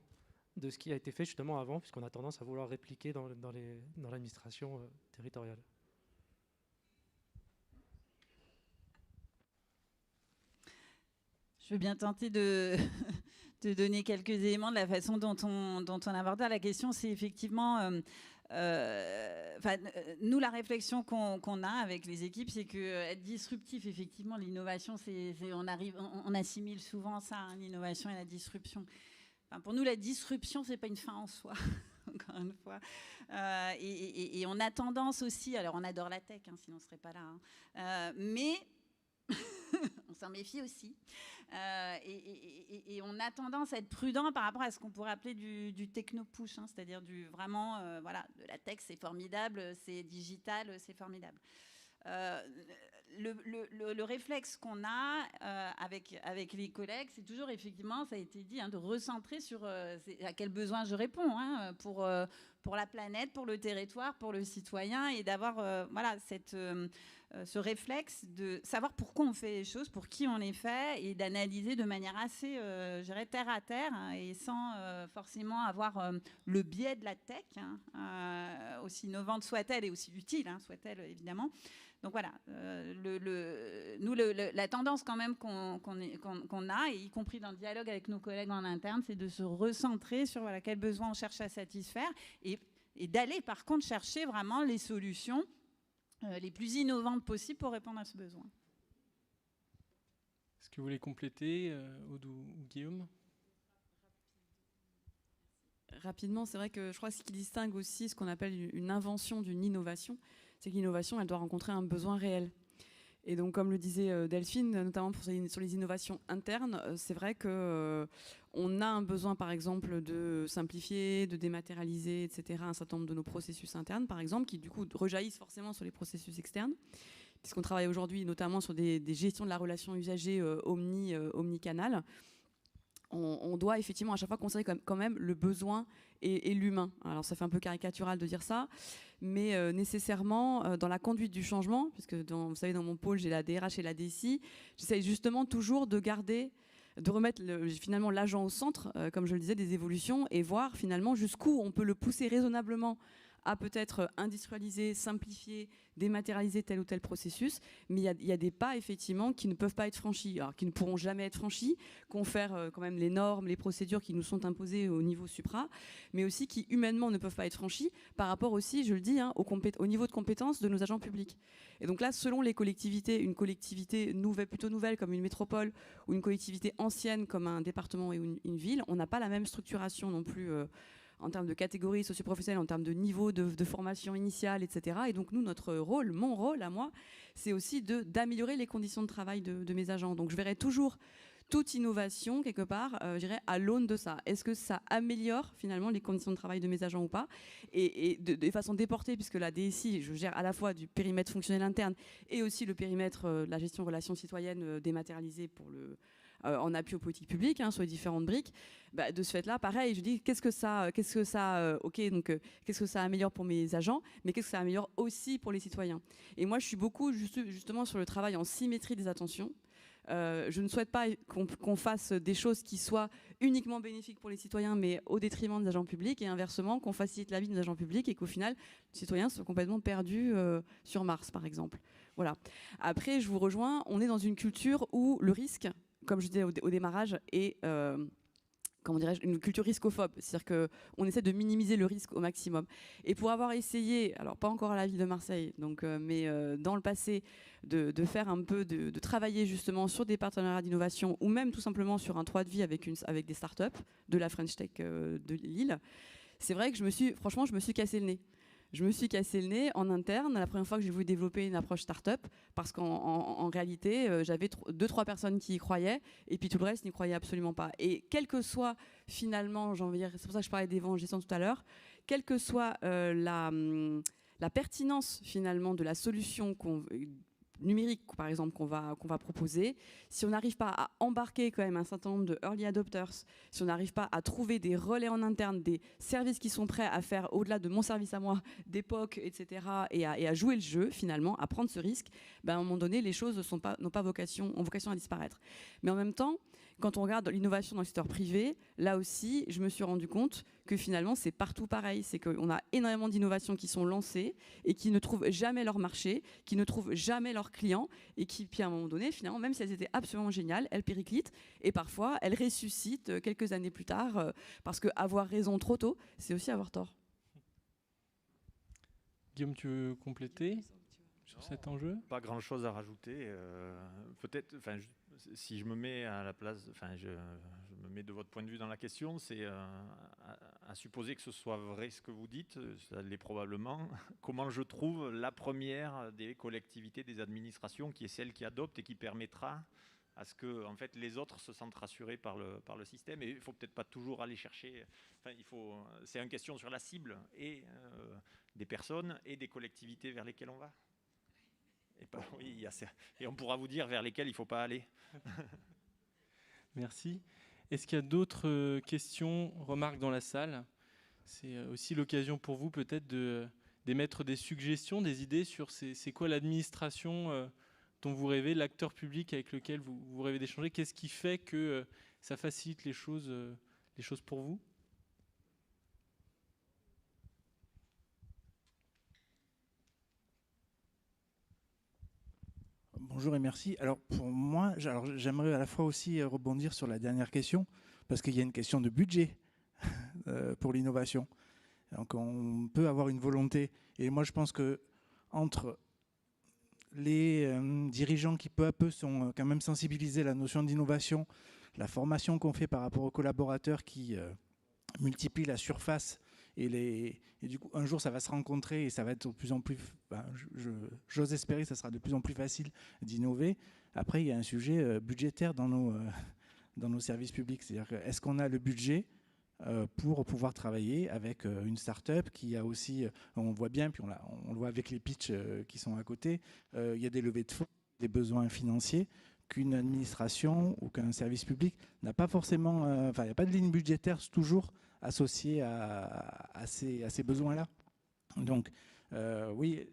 de ce qui a été fait justement avant, puisqu'on a tendance à vouloir répliquer dans l'administration territoriale? Je veux bien tenter de te donner quelques éléments de la façon dont on aborde la question. C'est effectivement, nous, la réflexion qu'on a avec les équipes, c'est que être disruptif, effectivement, l'innovation, on assimile souvent ça, hein, l'innovation et la disruption. Enfin, pour nous, la disruption, c'est pas une fin en soi. Encore une fois. Et on a tendance aussi, alors on adore la tech, hein, sinon on ne serait pas là, hein, mais on s'en méfie aussi. Et on a tendance à être prudent par rapport à ce qu'on pourrait appeler du techno-push, hein, c'est-à-dire vraiment, voilà, de la tech, c'est formidable, c'est digital, c'est formidable. le réflexe qu'on a avec les collègues, c'est toujours, effectivement, ça a été dit, de recentrer sur à quel besoin je réponds, pour la planète, pour le territoire, pour le citoyen, et d'avoir ce réflexe de savoir pourquoi on fait les choses, pour qui on les fait, et d'analyser de manière assez, je dirais, terre à terre, et sans forcément avoir le biais de la tech, aussi innovante soit-elle et aussi utile, soit-elle, évidemment. Donc voilà, la tendance quand même qu'on a, et y compris dans le dialogue avec nos collègues en interne, c'est de se recentrer sur quels besoins on cherche à satisfaire, et d'aller par contre chercher vraiment les solutions les plus innovantes possibles pour répondre à ce besoin. Est-ce que vous voulez compléter, Aude ou Guillaume ? Rapidement, c'est vrai que je crois que ce qui distingue aussi ce qu'on appelle une invention d'une innovation, c'est que l'innovation, elle doit rencontrer un besoin réel. Et donc, comme le disait Delphine, notamment sur les innovations internes, c'est vrai qu'on a un besoin, par exemple, de simplifier, de dématérialiser, etc., un certain nombre de nos processus internes, par exemple, qui, du coup, rejaillissent forcément sur les processus externes, puisqu'on travaille aujourd'hui notamment sur des gestions de la relation usagée omnicanal. On doit effectivement à chaque fois considérer quand même le besoin et l'humain. Alors ça fait un peu caricatural de dire ça, mais nécessairement dans la conduite du changement, puisque vous savez, dans mon pôle j'ai la DRH et la DSI, j'essaye justement toujours de remettre finalement l'agent au centre, comme je le disais, des évolutions, et voir finalement jusqu'où on peut le pousser raisonnablement à peut-être industrialiser, simplifier, dématérialiser tel ou tel processus, mais il y a des pas effectivement qui ne peuvent pas être franchis, alors qui ne pourront jamais être franchis, confèrent quand même les normes, les procédures qui nous sont imposées au niveau supra, mais aussi qui humainement ne peuvent pas être franchis par rapport aussi, je le dis, au niveau de compétences de nos agents publics. Et donc là, selon les collectivités, une collectivité plutôt nouvelle comme une métropole, ou une collectivité ancienne comme un département et une ville, on n'a pas la même structuration non plus en termes de catégories socio-professionnelles, en termes de niveau de formation initiale, etc. Et donc nous, mon rôle à moi, c'est aussi d'améliorer les conditions de travail de mes agents. Donc je verrai toujours toute innovation, quelque part, je dirais, à l'aune de ça. Est-ce que ça améliore finalement les conditions de travail de mes agents ou pas ? Et de façon déportée, puisque la DSI, je gère à la fois du périmètre fonctionnel interne et aussi le périmètre de la gestion relations citoyennes dématérialisée en appui aux politiques publiques, sur les différentes briques. De ce fait-là, pareil, je dis qu'est-ce que ça améliore pour mes agents, mais qu'est-ce que ça améliore aussi pour les citoyens. Et moi, je suis beaucoup justement sur le travail en symétrie des attentions. Je ne souhaite pas qu'on fasse des choses qui soient uniquement bénéfiques pour les citoyens, mais au détriment des agents publics, et inversement, qu'on facilite la vie des agents publics et qu'au final, les citoyens sont complètement perdus sur Mars, par exemple. Voilà. Après, je vous rejoins, on est dans une culture où le risque, comme je disais au démarrage, est une culture riscophobe. C'est-à-dire qu'on essaie de minimiser le risque au maximum. Et pour avoir essayé, alors pas encore à la ville de Marseille, mais dans le passé, de faire un peu, de travailler justement sur des partenariats d'innovation, ou même tout simplement sur un toit de vie avec des startups de la French Tech de Lille, c'est vrai que je me suis cassé le nez. Je me suis cassé le nez en interne la première fois que j'ai voulu développer une approche start-up, parce qu'en réalité, j'avais 2-3 personnes qui y croyaient, et puis tout le reste n'y croyait absolument pas. Et quel que soit finalement, c'est pour ça que je parlais d'évangélisation tout à l'heure, quelle que soit la pertinence finalement de la solution numérique, par exemple, qu'on va proposer, si on n'arrive pas à embarquer quand même un certain nombre de early adopters, si on n'arrive pas à trouver des relais en interne, des services qui sont prêts à faire, au-delà de mon service à moi, d'époque, etc., et à jouer le jeu, finalement, à prendre ce risque, à un moment donné, les choses ont vocation à disparaître. Mais en même temps, quand on regarde l'innovation dans le secteur privé, là aussi, je me suis rendu compte que finalement, c'est partout pareil. C'est qu'on a énormément d'innovations qui sont lancées et qui ne trouvent jamais leur marché, qui ne trouvent jamais leurs clients, et qui, puis à un moment donné, finalement, même si elles étaient absolument géniales, elles périclitent, et parfois, elles ressuscitent quelques années plus tard, parce qu'avoir raison trop tôt, c'est aussi avoir tort. Guillaume, tu veux compléter sur cet enjeu ? Pas grand-chose à rajouter. Peut-être, si je me mets à la place, je me mets de votre point de vue dans la question, c'est à supposer que ce soit vrai ce que vous dites, ça l'est probablement. Comment je trouve la première des collectivités, des administrations, qui est celle qui adopte et qui permettra à ce que les autres se sentent rassurés par le système. Et il ne faut peut-être pas toujours aller chercher... c'est une question sur la cible et des personnes et des collectivités vers lesquelles on va. Oui, et on pourra vous dire vers lesquels il ne faut pas aller. Merci. Est-ce qu'il y a d'autres questions, remarques dans la salle? C'est aussi l'occasion pour vous peut-être d'émettre des suggestions, des idées sur c'est quoi l'administration dont vous rêvez, l'acteur public avec lequel vous rêvez d'échanger. Qu'est-ce qui fait que ça facilite les choses pour vous? Bonjour et merci. Alors pour moi, j'aimerais à la fois aussi rebondir sur la dernière question, parce qu'il y a une question de budget pour l'innovation. Donc on peut avoir une volonté. Et moi je pense que entre les dirigeants qui peu à peu sont quand même sensibilisés à la notion d'innovation, la formation qu'on fait par rapport aux collaborateurs qui multiplient la surface et du coup un jour ça va se rencontrer et ça va être de plus en plus, j'ose espérer que ça sera de plus en plus facile d'innover. Après il y a un sujet budgétaire dans nos services publics, c'est-à-dire est-ce qu'on a le budget pour pouvoir travailler avec une start-up qui a aussi, on voit bien, puis on le voit avec les pitchs qui sont à côté, il y a des levées de fonds, des besoins financiers qu'une administration ou qu'un service public n'a pas forcément, il n'y a pas de ligne budgétaire toujours associée à ces besoins-là. Donc, oui,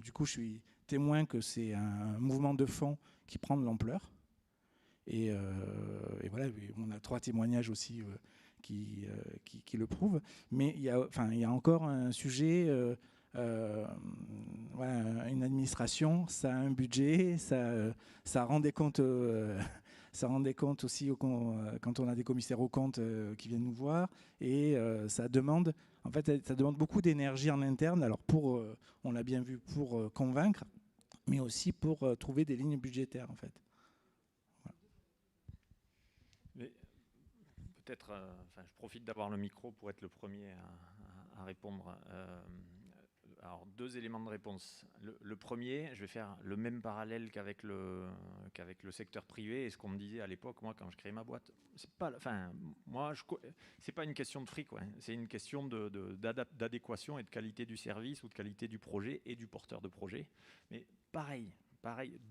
du coup, je suis témoin que c'est un mouvement de fond qui prend de l'ampleur. Et voilà, on a 3 témoignages aussi qui le prouvent. Mais il y a encore un sujet, une administration, ça a un budget, ça rend des comptes, ça rend des comptes aussi quand on a des commissaires aux comptes qui viennent nous voir. Et ça demande beaucoup d'énergie en interne. Alors on l'a bien vu, pour convaincre, mais aussi pour trouver des lignes budgétaires en fait. Mais peut-être, je profite d'avoir le micro pour être le premier à répondre. Alors, 2 éléments de réponse. Le premier, je vais faire le même parallèle qu'avec le secteur privé et ce qu'on me disait à l'époque, moi, quand je créais ma boîte. C'est pas une question de fric, ouais. C'est une question d'adéquation et de qualité du service ou de qualité du projet et du porteur de projet. Mais pareil,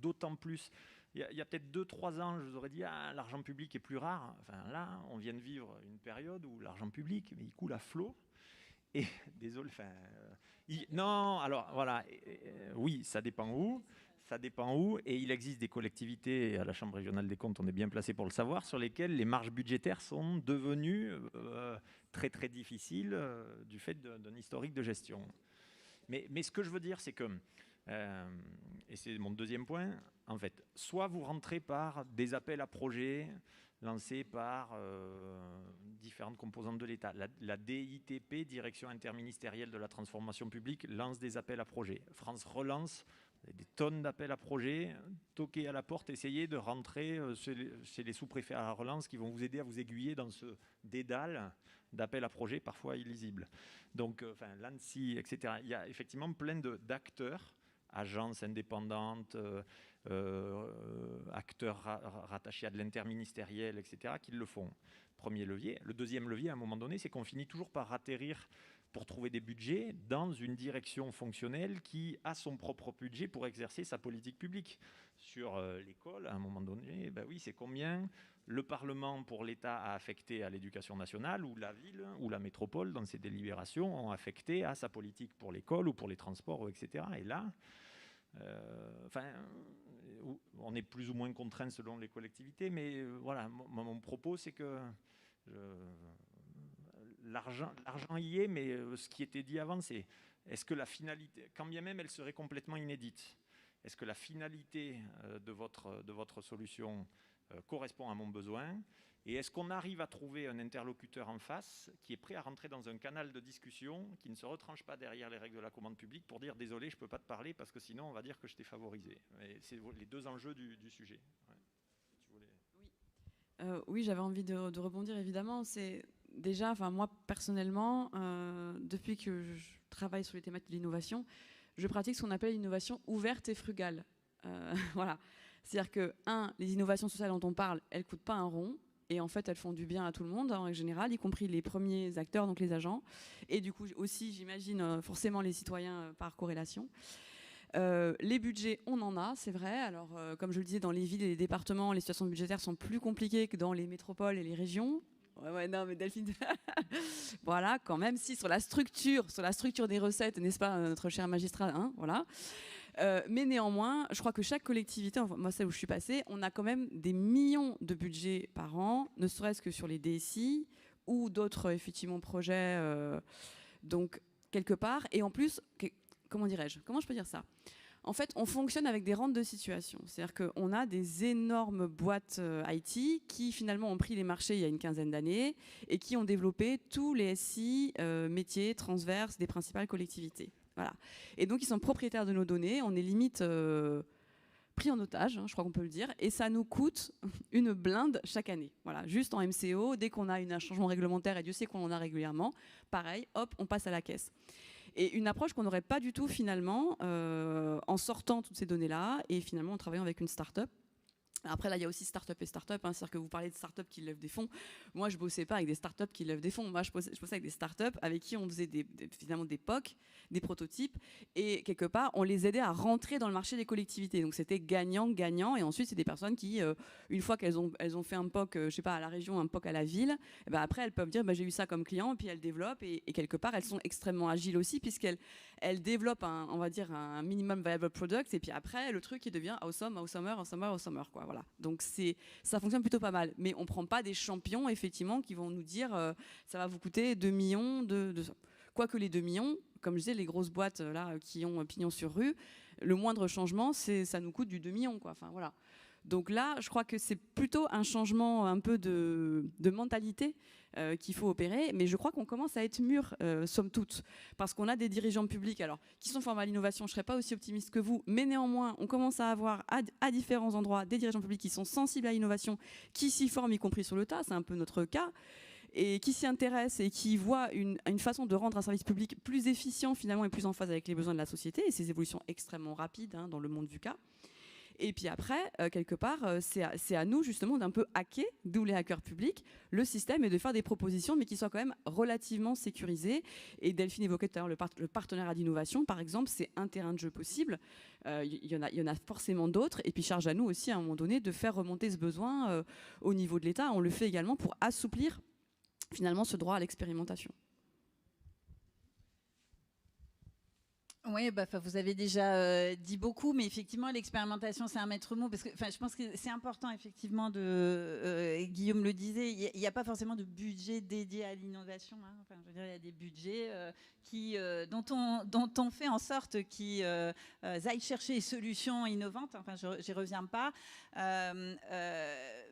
d'autant plus. Il y a peut-être 2-3 ans, je vous aurais dit l'argent public est plus rare. Enfin, là, on vient de vivre une période où l'argent public, mais il coule à flot. Et désolé, non, alors voilà, oui, ça dépend où. Et il existe des collectivités, à la Chambre régionale des comptes, on est bien placé pour le savoir, sur lesquelles les marges budgétaires sont devenues très très difficiles du fait d'un historique de gestion. Mais ce que je veux dire, c'est que, et c'est mon deuxième point, en fait, soit vous rentrez par des appels à projets lancés par différentes composantes de l'État. La DITP, Direction interministérielle de la transformation publique, lance des appels à projets. France Relance, des tonnes d'appels à projets, toquez à la porte, essayez de rentrer chez les sous-préfets à la relance qui vont vous aider à vous aiguiller dans ce dédale d'appels à projets parfois illisibles. Donc, l'ANSSI, etc. Il y a effectivement plein d'acteurs, agences indépendantes, acteurs rattachés à de l'interministériel, etc., qui le font. Premier levier. Le deuxième levier, à un moment donné, c'est qu'on finit toujours par atterrir pour trouver des budgets dans une direction fonctionnelle qui a son propre budget pour exercer sa politique publique. Sur l'école, à un moment donné, oui, c'est combien le Parlement, pour l'État, a affecté à l'éducation nationale, ou la ville, ou la métropole, dans ses délibérations, ont affecté à sa politique pour l'école ou pour les transports, etc. Et là, on est plus ou moins contraint selon les collectivités, mais voilà, mon propos, c'est que l'argent y est, mais ce qui était dit avant, c'est est-ce que la finalité, quand bien même elle serait complètement inédite, est-ce que la finalité de votre solution correspond à mon besoin? Et est-ce qu'on arrive à trouver un interlocuteur en face qui est prêt à rentrer dans un canal de discussion, qui ne se retranche pas derrière les règles de la commande publique pour dire « désolé, je ne peux pas te parler parce que sinon on va dire que je t'ai favorisé ». C'est les 2 enjeux du sujet. Ouais. Oui, j'avais envie de rebondir évidemment. C'est déjà, moi personnellement, depuis que je travaille sur les thématiques de l'innovation, je pratique ce qu'on appelle l'innovation ouverte et frugale. Voilà. C'est-à-dire que, les innovations sociales dont on parle, elles ne coûtent pas un rond. et en fait elles font du bien à tout le monde en général, y compris les premiers acteurs, donc les agents, et du coup aussi j'imagine forcément les citoyens par corrélation. Les budgets, on en a, c'est vrai. Alors, comme je le disais, dans les villes et les départements, les situations budgétaires sont plus compliquées que dans les métropoles et les régions. Ouais, non, mais Delphine, voilà, quand même, si sur la structure des recettes, n'est-ce pas, notre cher magistrat, hein, voilà. Mais néanmoins, je crois que chaque collectivité, enfin, moi celle où je suis passée, on a quand même des millions de budgets par an, ne serait-ce que sur les DSI ou d'autres effectivement projets. Donc quelque part, et en plus, comment je peux dire ça ? En fait, on fonctionne avec des rentes de situation. C'est-à-dire qu'on a des énormes boîtes IT qui finalement ont pris les marchés il y a une quinzaine d'années et qui ont développé tous les SI métiers transverses des principales collectivités. Voilà. Et donc, ils sont propriétaires de nos données. On est limite pris en otage, hein, je crois qu'on peut le dire. Et ça nous coûte une blinde chaque année. Voilà. Juste en MCO, dès qu'on a un changement réglementaire, et Dieu sait qu'on en a régulièrement, pareil, hop, on passe à la caisse. Et une approche qu'on n'aurait pas du tout finalement en sortant toutes ces données-là et finalement en travaillant avec une start-up. Après, là, il y a aussi start-up et start-up. Hein, c'est-à-dire que vous parlez de start-up qui lèvent des fonds. Moi, je ne bossais pas avec des start-up qui lèvent des fonds. Moi, je bossais avec des start-up avec qui on faisait finalement des POC, des prototypes. Et quelque part, on les aidait à rentrer dans le marché des collectivités. Donc, c'était gagnant-gagnant. Et ensuite, c'est des personnes qui, une fois qu'elles ont fait un POC, je sais pas, à la région, un POC à la ville, et ben après, elles peuvent dire, j'ai eu ça comme client. Et puis, elles développent. Et quelque part, elles sont extrêmement agiles aussi, puisqu'elles développent, on va dire, un minimum viable product. Et puis après, le truc, il devient awesome, quoi. Voilà. Donc ça fonctionne plutôt pas mal. Mais on ne prend pas des champions, effectivement, qui vont nous dire ça va vous coûter 2 millions Quoique les 2 millions, comme je disais, les grosses boîtes là, qui ont pignon sur rue, le moindre changement, ça nous coûte du 2 millions. Quoi. Enfin, voilà. Donc là, je crois que c'est plutôt un changement un peu de mentalité qu'il faut opérer, mais je crois qu'on commence à être mûrs, somme toute, parce qu'on a des dirigeants publics alors, qui sont formés à l'innovation. Je ne serais pas aussi optimiste que vous, mais néanmoins, on commence à avoir à différents endroits des dirigeants publics qui sont sensibles à l'innovation, qui s'y forment, y compris sur le tas, c'est un peu notre cas, et qui s'y intéressent et qui voient une façon de rendre un service public plus efficient finalement et plus en phase avec les besoins de la société, et ces évolutions extrêmement rapides dans le monde VUCA. Et puis après, quelque part, c'est à nous justement d'un peu hacker, d'où les hackers publics, le système et de faire des propositions, mais qui soient quand même relativement sécurisées. Et Delphine évoquait tout à l'heure le partenariat d'innovation, par exemple, c'est un terrain de jeu possible. Il y en a forcément d'autres. Et puis charge à nous aussi, à un moment donné, de faire remonter ce besoin au niveau de l'État. On le fait également pour assouplir finalement ce droit à l'expérimentation. Oui, vous avez déjà dit beaucoup, mais effectivement, l'expérimentation, c'est un maître mot, parce que je pense que c'est important, effectivement, Guillaume le disait, il n'y a pas forcément de budget dédié à l'innovation. Hein. Enfin, je veux dire, il y a des budgets dont on fait en sorte qu'ils aillent chercher des solutions innovantes. Enfin, j'y reviens pas.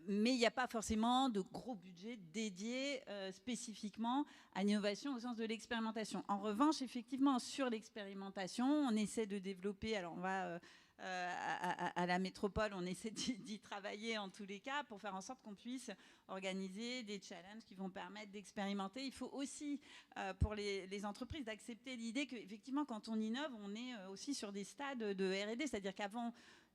Mais il n'y a pas forcément de gros budgets dédiés spécifiquement à l'innovation au sens de l'expérimentation. En revanche, effectivement, sur l'expérimentation, on essaie de développer, alors on va à la métropole, on essaie d'y travailler en tous les cas pour faire en sorte qu'on puisse organiser des challenges qui vont permettre d'expérimenter. Il faut aussi, pour les entreprises, d'accepter l'idée qu'effectivement, quand on innove, on est aussi sur des stades de R&D, c'est-à-dire qu'avant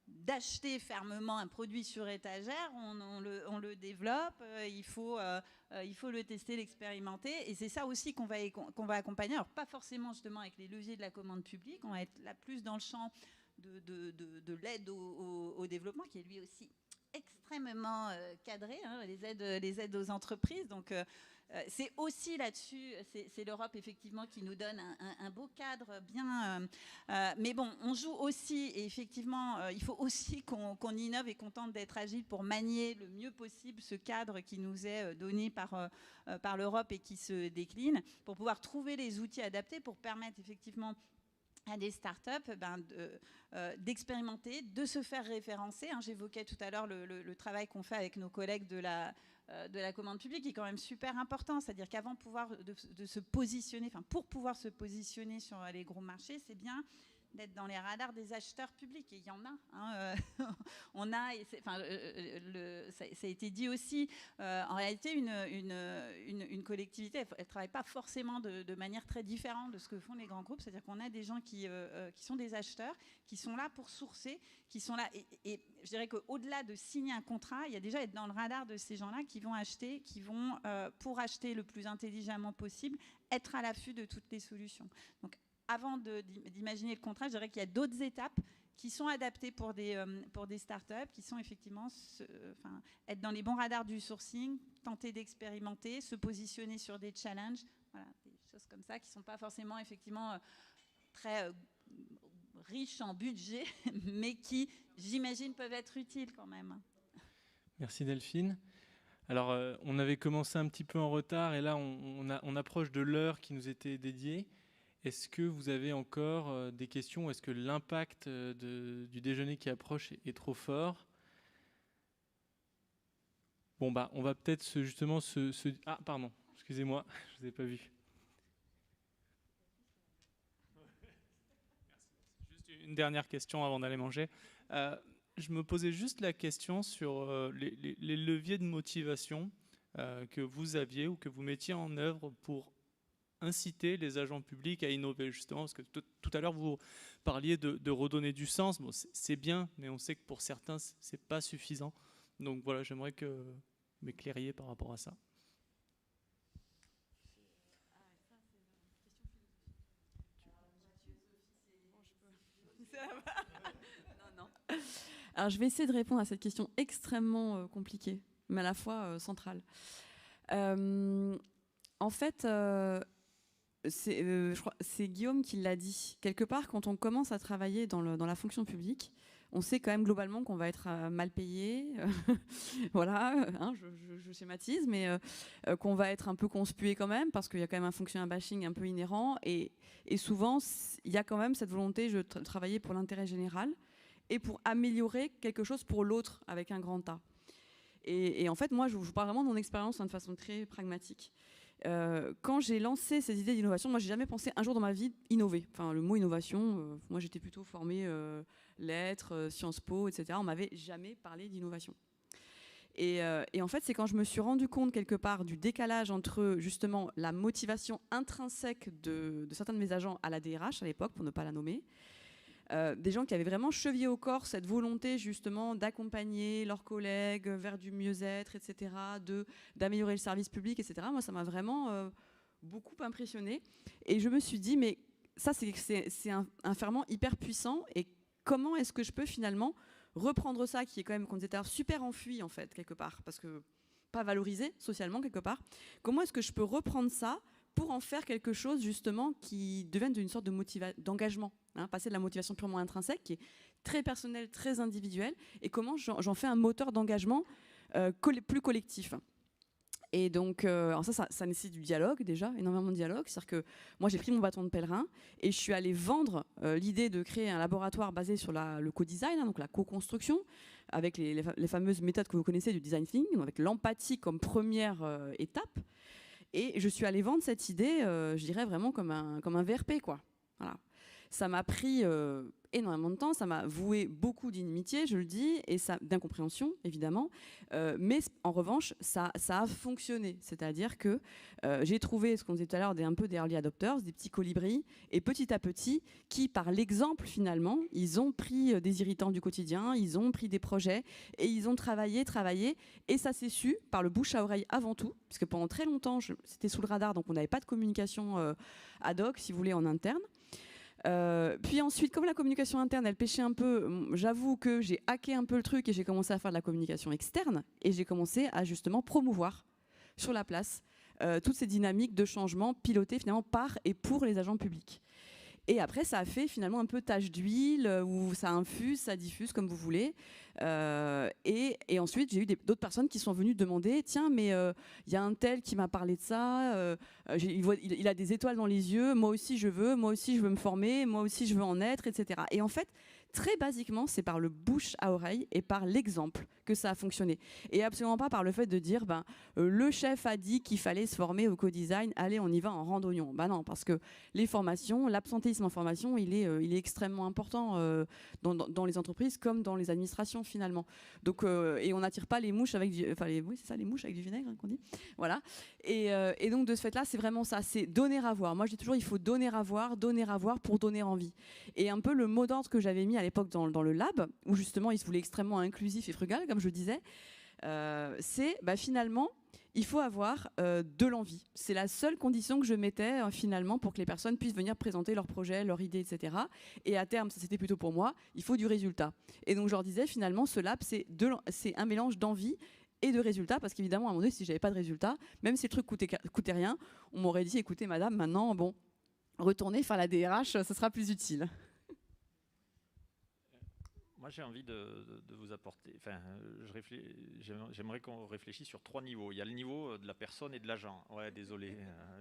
d'acheter fermement un produit sur étagère, on le développe, il faut le tester, l'expérimenter, et c'est ça aussi qu'on va accompagner. Alors pas forcément justement avec les leviers de la commande publique, on va être là plus dans le champ de l'aide au développement, qui est lui aussi extrêmement cadré, hein, les aides aux entreprises. Donc c'est aussi là-dessus, c'est l'Europe effectivement qui nous donne un beau cadre bien. Mais bon, on joue aussi, et effectivement, il faut aussi qu'on innove et qu'on tente d'être agile pour manier le mieux possible ce cadre qui nous est donné par l'Europe et qui se décline, pour pouvoir trouver les outils adaptés pour permettre effectivement à des startups d'expérimenter, de se faire référencer. Hein, j'évoquais tout à l'heure le travail qu'on fait avec nos collègues de la commande publique, qui est quand même super important. C'est-à-dire qu'avant de se positionner, pour pouvoir se positionner sur les gros marchés, c'est bien d'être dans les radars des acheteurs publics. Et il y en a. Hein, on a, ça a été dit aussi, en réalité, une collectivité, elle ne travaille pas forcément de manière très différente de ce que font les grands groupes. C'est-à-dire qu'on a des gens qui sont des acheteurs, qui sont là pour sourcer, qui sont là. Et je dirais qu'au-delà de signer un contrat, il y a déjà être dans le radar de ces gens-là qui vont acheter, qui vont, pour acheter le plus intelligemment possible, être à l'affût de toutes les solutions. Donc, avant d'imaginer le contrat, je dirais qu'il y a d'autres étapes qui sont adaptées pour des startups, qui sont effectivement être dans les bons radars du sourcing, tenter d'expérimenter, se positionner sur des challenges, voilà, des choses comme ça qui ne sont pas forcément effectivement très riches en budget, mais qui, j'imagine, peuvent être utiles quand même. Merci Delphine. Alors, on avait commencé un petit peu en retard et là, on approche de l'heure qui nous était dédiée. Est-ce que vous avez encore des questions? Est-ce que l'impact du déjeuner qui approche est trop fort? Bon, bah, on va peut-être justement se... Ah, pardon, excusez-moi, je ne vous ai pas vu. Juste une dernière question avant d'aller manger. Je me posais juste la question sur les leviers de motivation que vous aviez ou que vous mettiez en œuvre pour inciter les agents publics à innover, justement, parce que tout à l'heure, vous parliez de redonner du sens. Bon, c'est bien, mais on sait que pour certains, ce n'est pas suffisant. Donc voilà, j'aimerais que vous m'éclairiez par rapport à ça. Non. Alors, je vais essayer de répondre à cette question extrêmement compliquée, mais à la fois centrale. En fait... c'est Guillaume qui l'a dit. Quelque part, quand on commence à travailler dans la fonction publique, on sait quand même globalement qu'on va être mal payé, voilà, hein, je schématise, mais qu'on va être un peu conspué quand même, parce qu'il y a quand même un fonctionnaire bashing un peu inhérent, et souvent, il y a quand même cette volonté de travailler pour l'intérêt général et pour améliorer quelque chose pour l'autre avec un grand A. Et en fait, moi, je vous parle vraiment de mon expérience de façon très pragmatique. Quand j'ai lancé ces idées d'innovation, moi j'ai jamais pensé un jour dans ma vie innover. Enfin, le mot innovation, moi j'étais plutôt formée lettres, Sciences Po, etc. On m'avait jamais parlé d'innovation. Et en fait, c'est quand je me suis rendu compte quelque part du décalage entre justement la motivation intrinsèque de certains de mes agents à la DRH à l'époque, pour ne pas la nommer, des gens qui avaient vraiment chevillé au corps cette volonté justement d'accompagner leurs collègues vers du mieux-être, etc., d'améliorer le service public, etc. Moi, ça m'a vraiment beaucoup impressionnée. Et je me suis dit, mais ça, c'est un ferment hyper puissant. Et comment est-ce que je peux finalement reprendre ça, qui est quand même, comme on disait, super enfui, en fait, quelque part, parce que pas valorisé socialement, quelque part. Comment est-ce que je peux reprendre ça pour en faire quelque chose justement qui devienne une sorte d'engagement, hein, passer de la motivation purement intrinsèque, qui est très personnelle, très individuelle, et comment j'en fais un moteur d'engagement plus collectif. Et donc, alors ça nécessite du dialogue déjà, énormément de dialogue. C'est-à-dire que moi, j'ai pris mon bâton de pèlerin et je suis allée vendre l'idée de créer un laboratoire basé sur le co-design, hein, donc la co-construction, avec les fameuses méthodes que vous connaissez du design thinking, avec l'empathie comme première étape. Et je suis allée vendre cette idée, je dirais vraiment comme un VRP, quoi. Voilà. Ça m'a pris énormément de temps, ça m'a voué beaucoup d'inimitié, je le dis, et d'incompréhension, évidemment. Mais en revanche, ça a fonctionné. C'est-à-dire que j'ai trouvé, ce qu'on disait tout à l'heure, un peu des early adopters, des petits colibris, et petit à petit, qui, par l'exemple, finalement, ils ont pris des irritants du quotidien, ils ont pris des projets, et ils ont travaillé, et ça s'est su par le bouche à oreille avant tout, parce que pendant très longtemps, c'était sous le radar, donc on n'avait pas de communication ad hoc, si vous voulez, en interne. Puis ensuite, comme la communication interne, elle pêchait un peu, j'avoue que j'ai hacké un peu le truc et j'ai commencé à faire de la communication externe et j'ai commencé à justement promouvoir sur la place toutes ces dynamiques de changement pilotées finalement par et pour les agents publics. Et après, ça a fait finalement un peu tache d'huile, où ça infuse, ça diffuse, comme vous voulez. Et ensuite, j'ai eu d'autres personnes qui sont venues demander, tiens, mais il y a un tel qui m'a parlé de ça, il a des étoiles dans les yeux, moi aussi je veux me former, moi aussi je veux en être, etc. Et en fait, très basiquement, c'est par le bouche à oreille et par l'exemple que ça a fonctionné. Et absolument pas par le fait de dire, le chef a dit qu'il fallait se former au co-design, allez, on y va en randonnion. Non, parce que les formations, l'absentéisme en formation, il est extrêmement important dans les entreprises comme dans les administrations finalement. Donc, et on n'attire pas les mouches avec du... oui, c'est ça, les mouches avec du vinaigre, qu'on dit. Voilà. Et donc, de ce fait-là, c'est vraiment ça, c'est donner à voir. Moi, je dis toujours, il faut donner à voir pour donner envie. Et un peu le mot d'ordre que j'avais mis à l'époque dans le lab, où justement, il se voulait extrêmement inclusif et frugal, comme je disais, c'est finalement, il faut avoir de l'envie. C'est la seule condition que je mettais finalement pour que les personnes puissent venir présenter leurs projets, leurs idées, etc. Et à terme, ça c'était plutôt pour moi, il faut du résultat. Et donc je leur disais finalement, ce lab, c'est un mélange d'envie et de résultats, parce qu'évidemment, à un moment donné, si j'avais pas de résultats, même si le truc coûtait rien, on m'aurait dit, écoutez madame, maintenant, retournez faire la DRH, ce sera plus utile. Moi, j'ai envie de vous apporter. Enfin, j'aimerais qu'on réfléchisse sur 3 niveaux. Il y a le niveau de la personne et de l'agent. Ouais, désolé.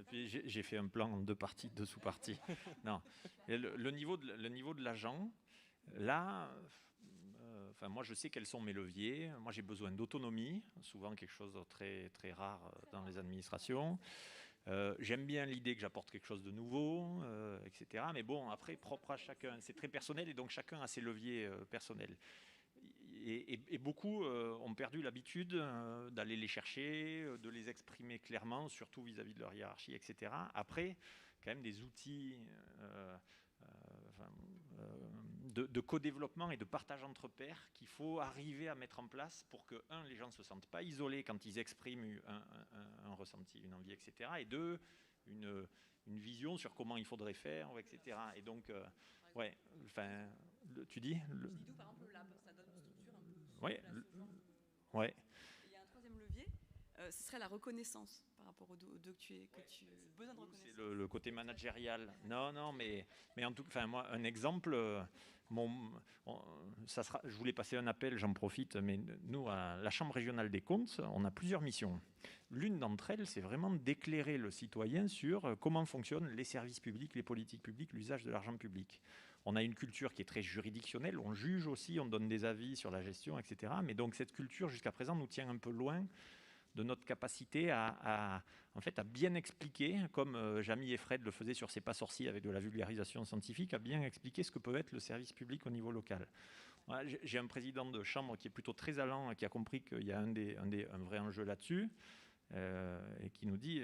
Puis j'ai fait un plan en 2 parties, 2 sous-parties. Non. Le niveau de l'agent, là, moi, je sais quels sont mes leviers. Moi, j'ai besoin d'autonomie, souvent quelque chose de très, très rare dans les administrations. J'aime bien l'idée que j'apporte quelque chose de nouveau, etc. Mais bon, après, propre à chacun. C'est très personnel et donc chacun a ses leviers personnels. Et beaucoup ont perdu l'habitude d'aller les chercher, de les exprimer clairement, surtout vis-à-vis de leur hiérarchie, etc. Après, quand même des outils de co-développement et de partage entre pairs qu'il faut arriver à mettre en place pour que, les gens ne se sentent pas isolés quand ils expriment un ressenti, une envie, etc. Et 2, une vision sur comment il faudrait faire, etc. Et donc, tu dis Par exemple, le lab, ça donne une structure un peu. Ouais. Ouais. Il y a un 3e levier, ce serait la reconnaissance par rapport aux deux que tu as besoin de reconnaissance. C'est le côté managérial. Non, mais en tout cas, moi, un exemple. Je voulais passer un appel, j'en profite, mais nous, à la Chambre régionale des comptes, on a plusieurs missions. L'une d'entre elles, c'est vraiment d'éclairer le citoyen sur comment fonctionnent les services publics, les politiques publiques, l'usage de l'argent public. On a une culture qui est très juridictionnelle, on juge aussi, on donne des avis sur la gestion, etc. Mais donc cette culture, jusqu'à présent, nous tient un peu loin de notre capacité à bien expliquer, comme Jamy et Fred le faisaient sur C'est pas sorcier avec de la vulgarisation scientifique, à bien expliquer ce que peut être le service public au niveau local. Voilà, j'ai un président de chambre qui est plutôt très allant, qui a compris qu'il y a un vrai enjeu là-dessus, et qui nous dit,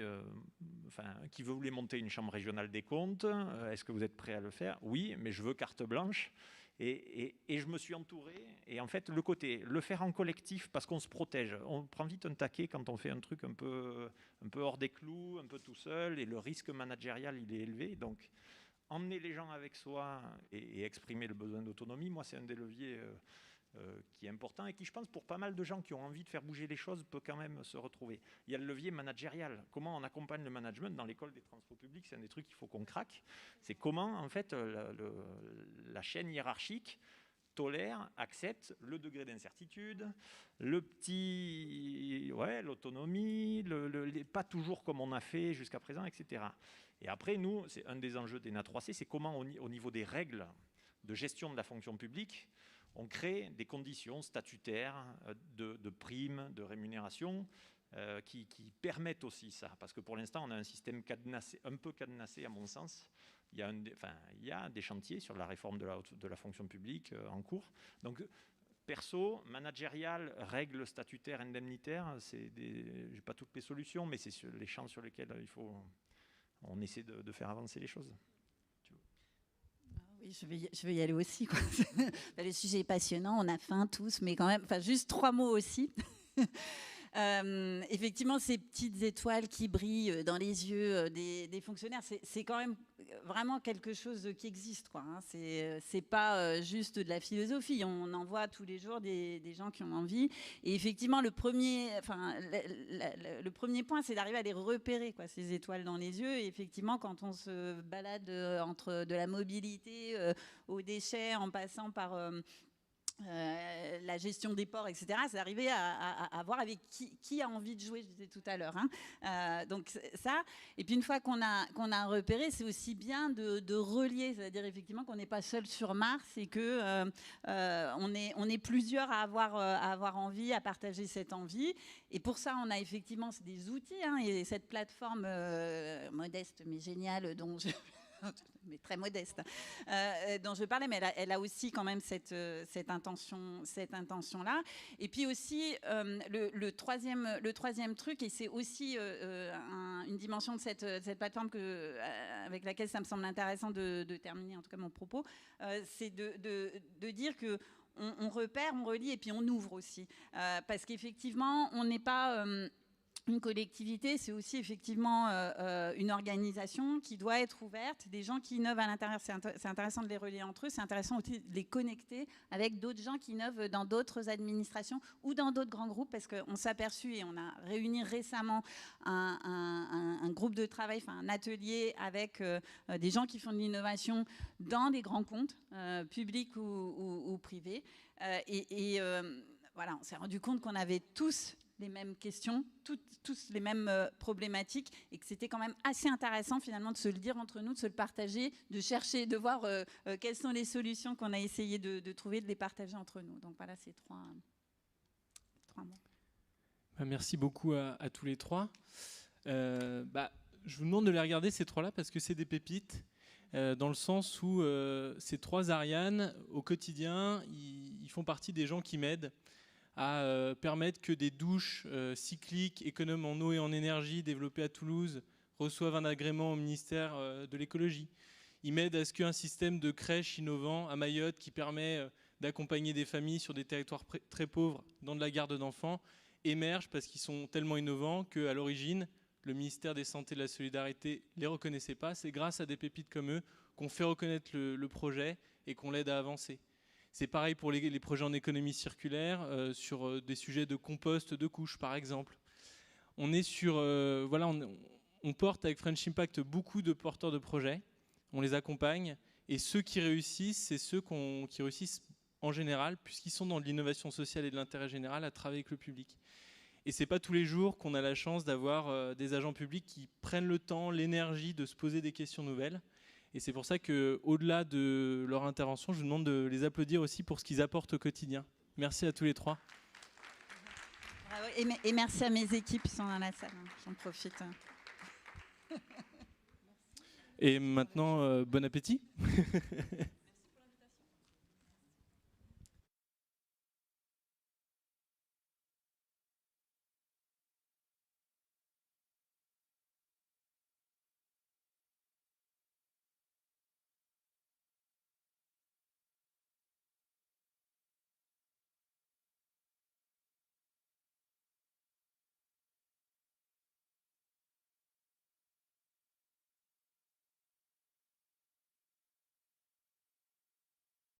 qui voulait monter une chambre régionale des comptes, est-ce que vous êtes prêt à le faire? Oui, mais je veux carte blanche. Et je me suis entouré, et en fait le faire en collectif, parce qu'on se protège, on prend vite un taquet quand on fait un truc un peu hors des clous, un peu tout seul, et le risque managérial il est élevé, donc emmener les gens avec soi et exprimer le besoin d'autonomie, moi c'est un des leviers qui est important et qui, je pense, pour pas mal de gens qui ont envie de faire bouger les choses, peut quand même se retrouver. Il y a le levier managérial. Comment on accompagne le management dans l'école des transports publics, c'est un des trucs qu'il faut qu'on craque. C'est comment, en fait, la chaîne hiérarchique tolère, accepte le degré d'incertitude, l'autonomie, pas toujours comme on a fait jusqu'à présent, etc. Et après, nous, c'est un des enjeux d'ENA 3C, c'est comment, au niveau des règles de gestion de la fonction publique, on crée des conditions statutaires de primes, de rémunération qui permettent aussi ça. Parce que pour l'instant, on a un système un peu cadenassé à mon sens. Il y a des chantiers sur la réforme de la fonction publique en cours. Donc, perso, managérial, règles statutaires, indemnitaires, je n'ai pas toutes les solutions, mais c'est les champs sur lesquels on essaie de faire avancer les choses. Oui, je vais y aller aussi, quoi. Le sujet est passionnant, on a faim tous, mais quand même, juste 3 mots aussi. Effectivement, ces petites étoiles qui brillent dans les yeux des fonctionnaires, c'est quand même vraiment quelque chose qui existe, quoi, hein. C'est pas juste de la philosophie. On en voit tous les jours des gens qui ont envie. Et effectivement, le premier point, c'est d'arriver à les repérer, quoi, ces étoiles dans les yeux. Et effectivement, quand on se balade entre de la mobilité aux déchets, en passant par la gestion des ports, etc. C'est arrivé à voir avec qui a envie de jouer, je disais tout à l'heure. Donc ça, et puis une fois qu'on a repéré, c'est aussi bien de relier, c'est-à-dire effectivement qu'on n'est pas seul sur Mars et que on est plusieurs à avoir envie, à partager cette envie. Et pour ça, on a effectivement des outils, et cette plateforme modeste mais géniale dont mais très modeste, dont je parlais, mais elle a aussi quand même cette intention-là. Et puis aussi, le troisième truc, et c'est aussi une dimension de cette plateforme avec laquelle ça me semble intéressant de terminer, en tout cas mon propos, c'est de dire que on repère, on relie et puis on ouvre aussi. Parce qu'effectivement, on n'est pas... une collectivité, c'est aussi effectivement une organisation qui doit être ouverte, des gens qui innovent à l'intérieur. C'est intéressant de les relier entre eux, c'est intéressant aussi de les connecter avec d'autres gens qui innovent dans d'autres administrations ou dans d'autres grands groupes, parce qu'on s'est aperçu, et on a réuni récemment un groupe de travail, enfin un atelier avec des gens qui font de l'innovation dans des grands comptes, publics ou privés. Voilà, on s'est rendu compte qu'on avait tous les mêmes questions, tous les mêmes problématiques, et que c'était quand même assez intéressant finalement de se le dire entre nous, de se le partager, de chercher, de voir quelles sont les solutions qu'on a essayé de trouver, de les partager entre nous. Donc voilà, ces trois mots. Merci beaucoup à tous les trois. Je vous demande de les regarder, ces trois-là, parce que c'est des pépites, dans le sens où ces trois Ariane, au quotidien, ils font partie des gens qui m'aident à permettre que des douches cycliques économes en eau et en énergie développées à Toulouse reçoivent un agrément au ministère de l'écologie. Ils m'aident à ce qu'un système de crèche innovant à Mayotte qui permet d'accompagner des familles sur des territoires très pauvres dans de la garde d'enfants émerge parce qu'ils sont tellement innovants qu'à l'origine, le ministère des Santé et de la Solidarité ne les reconnaissait pas. C'est grâce à des pépites comme eux qu'on fait reconnaître le projet et qu'on l'aide à avancer. C'est pareil pour les projets en économie circulaire, sur des sujets de compost de couches, par exemple. On est sur... on porte avec French Impact beaucoup de porteurs de projets. On les accompagne. Et ceux qui réussissent, c'est ceux qui réussissent en général, puisqu'ils sont dans de l'innovation sociale et de l'intérêt général à travailler avec le public. Et ce n'est pas tous les jours qu'on a la chance d'avoir des agents publics qui prennent le temps, l'énergie de se poser des questions nouvelles. Et c'est pour ça qu'au-delà de leur intervention, je vous demande de les applaudir aussi pour ce qu'ils apportent au quotidien. Merci à tous les trois. Bravo. Et merci à mes équipes qui sont dans la salle. J'en profite. Et maintenant, bon appétit.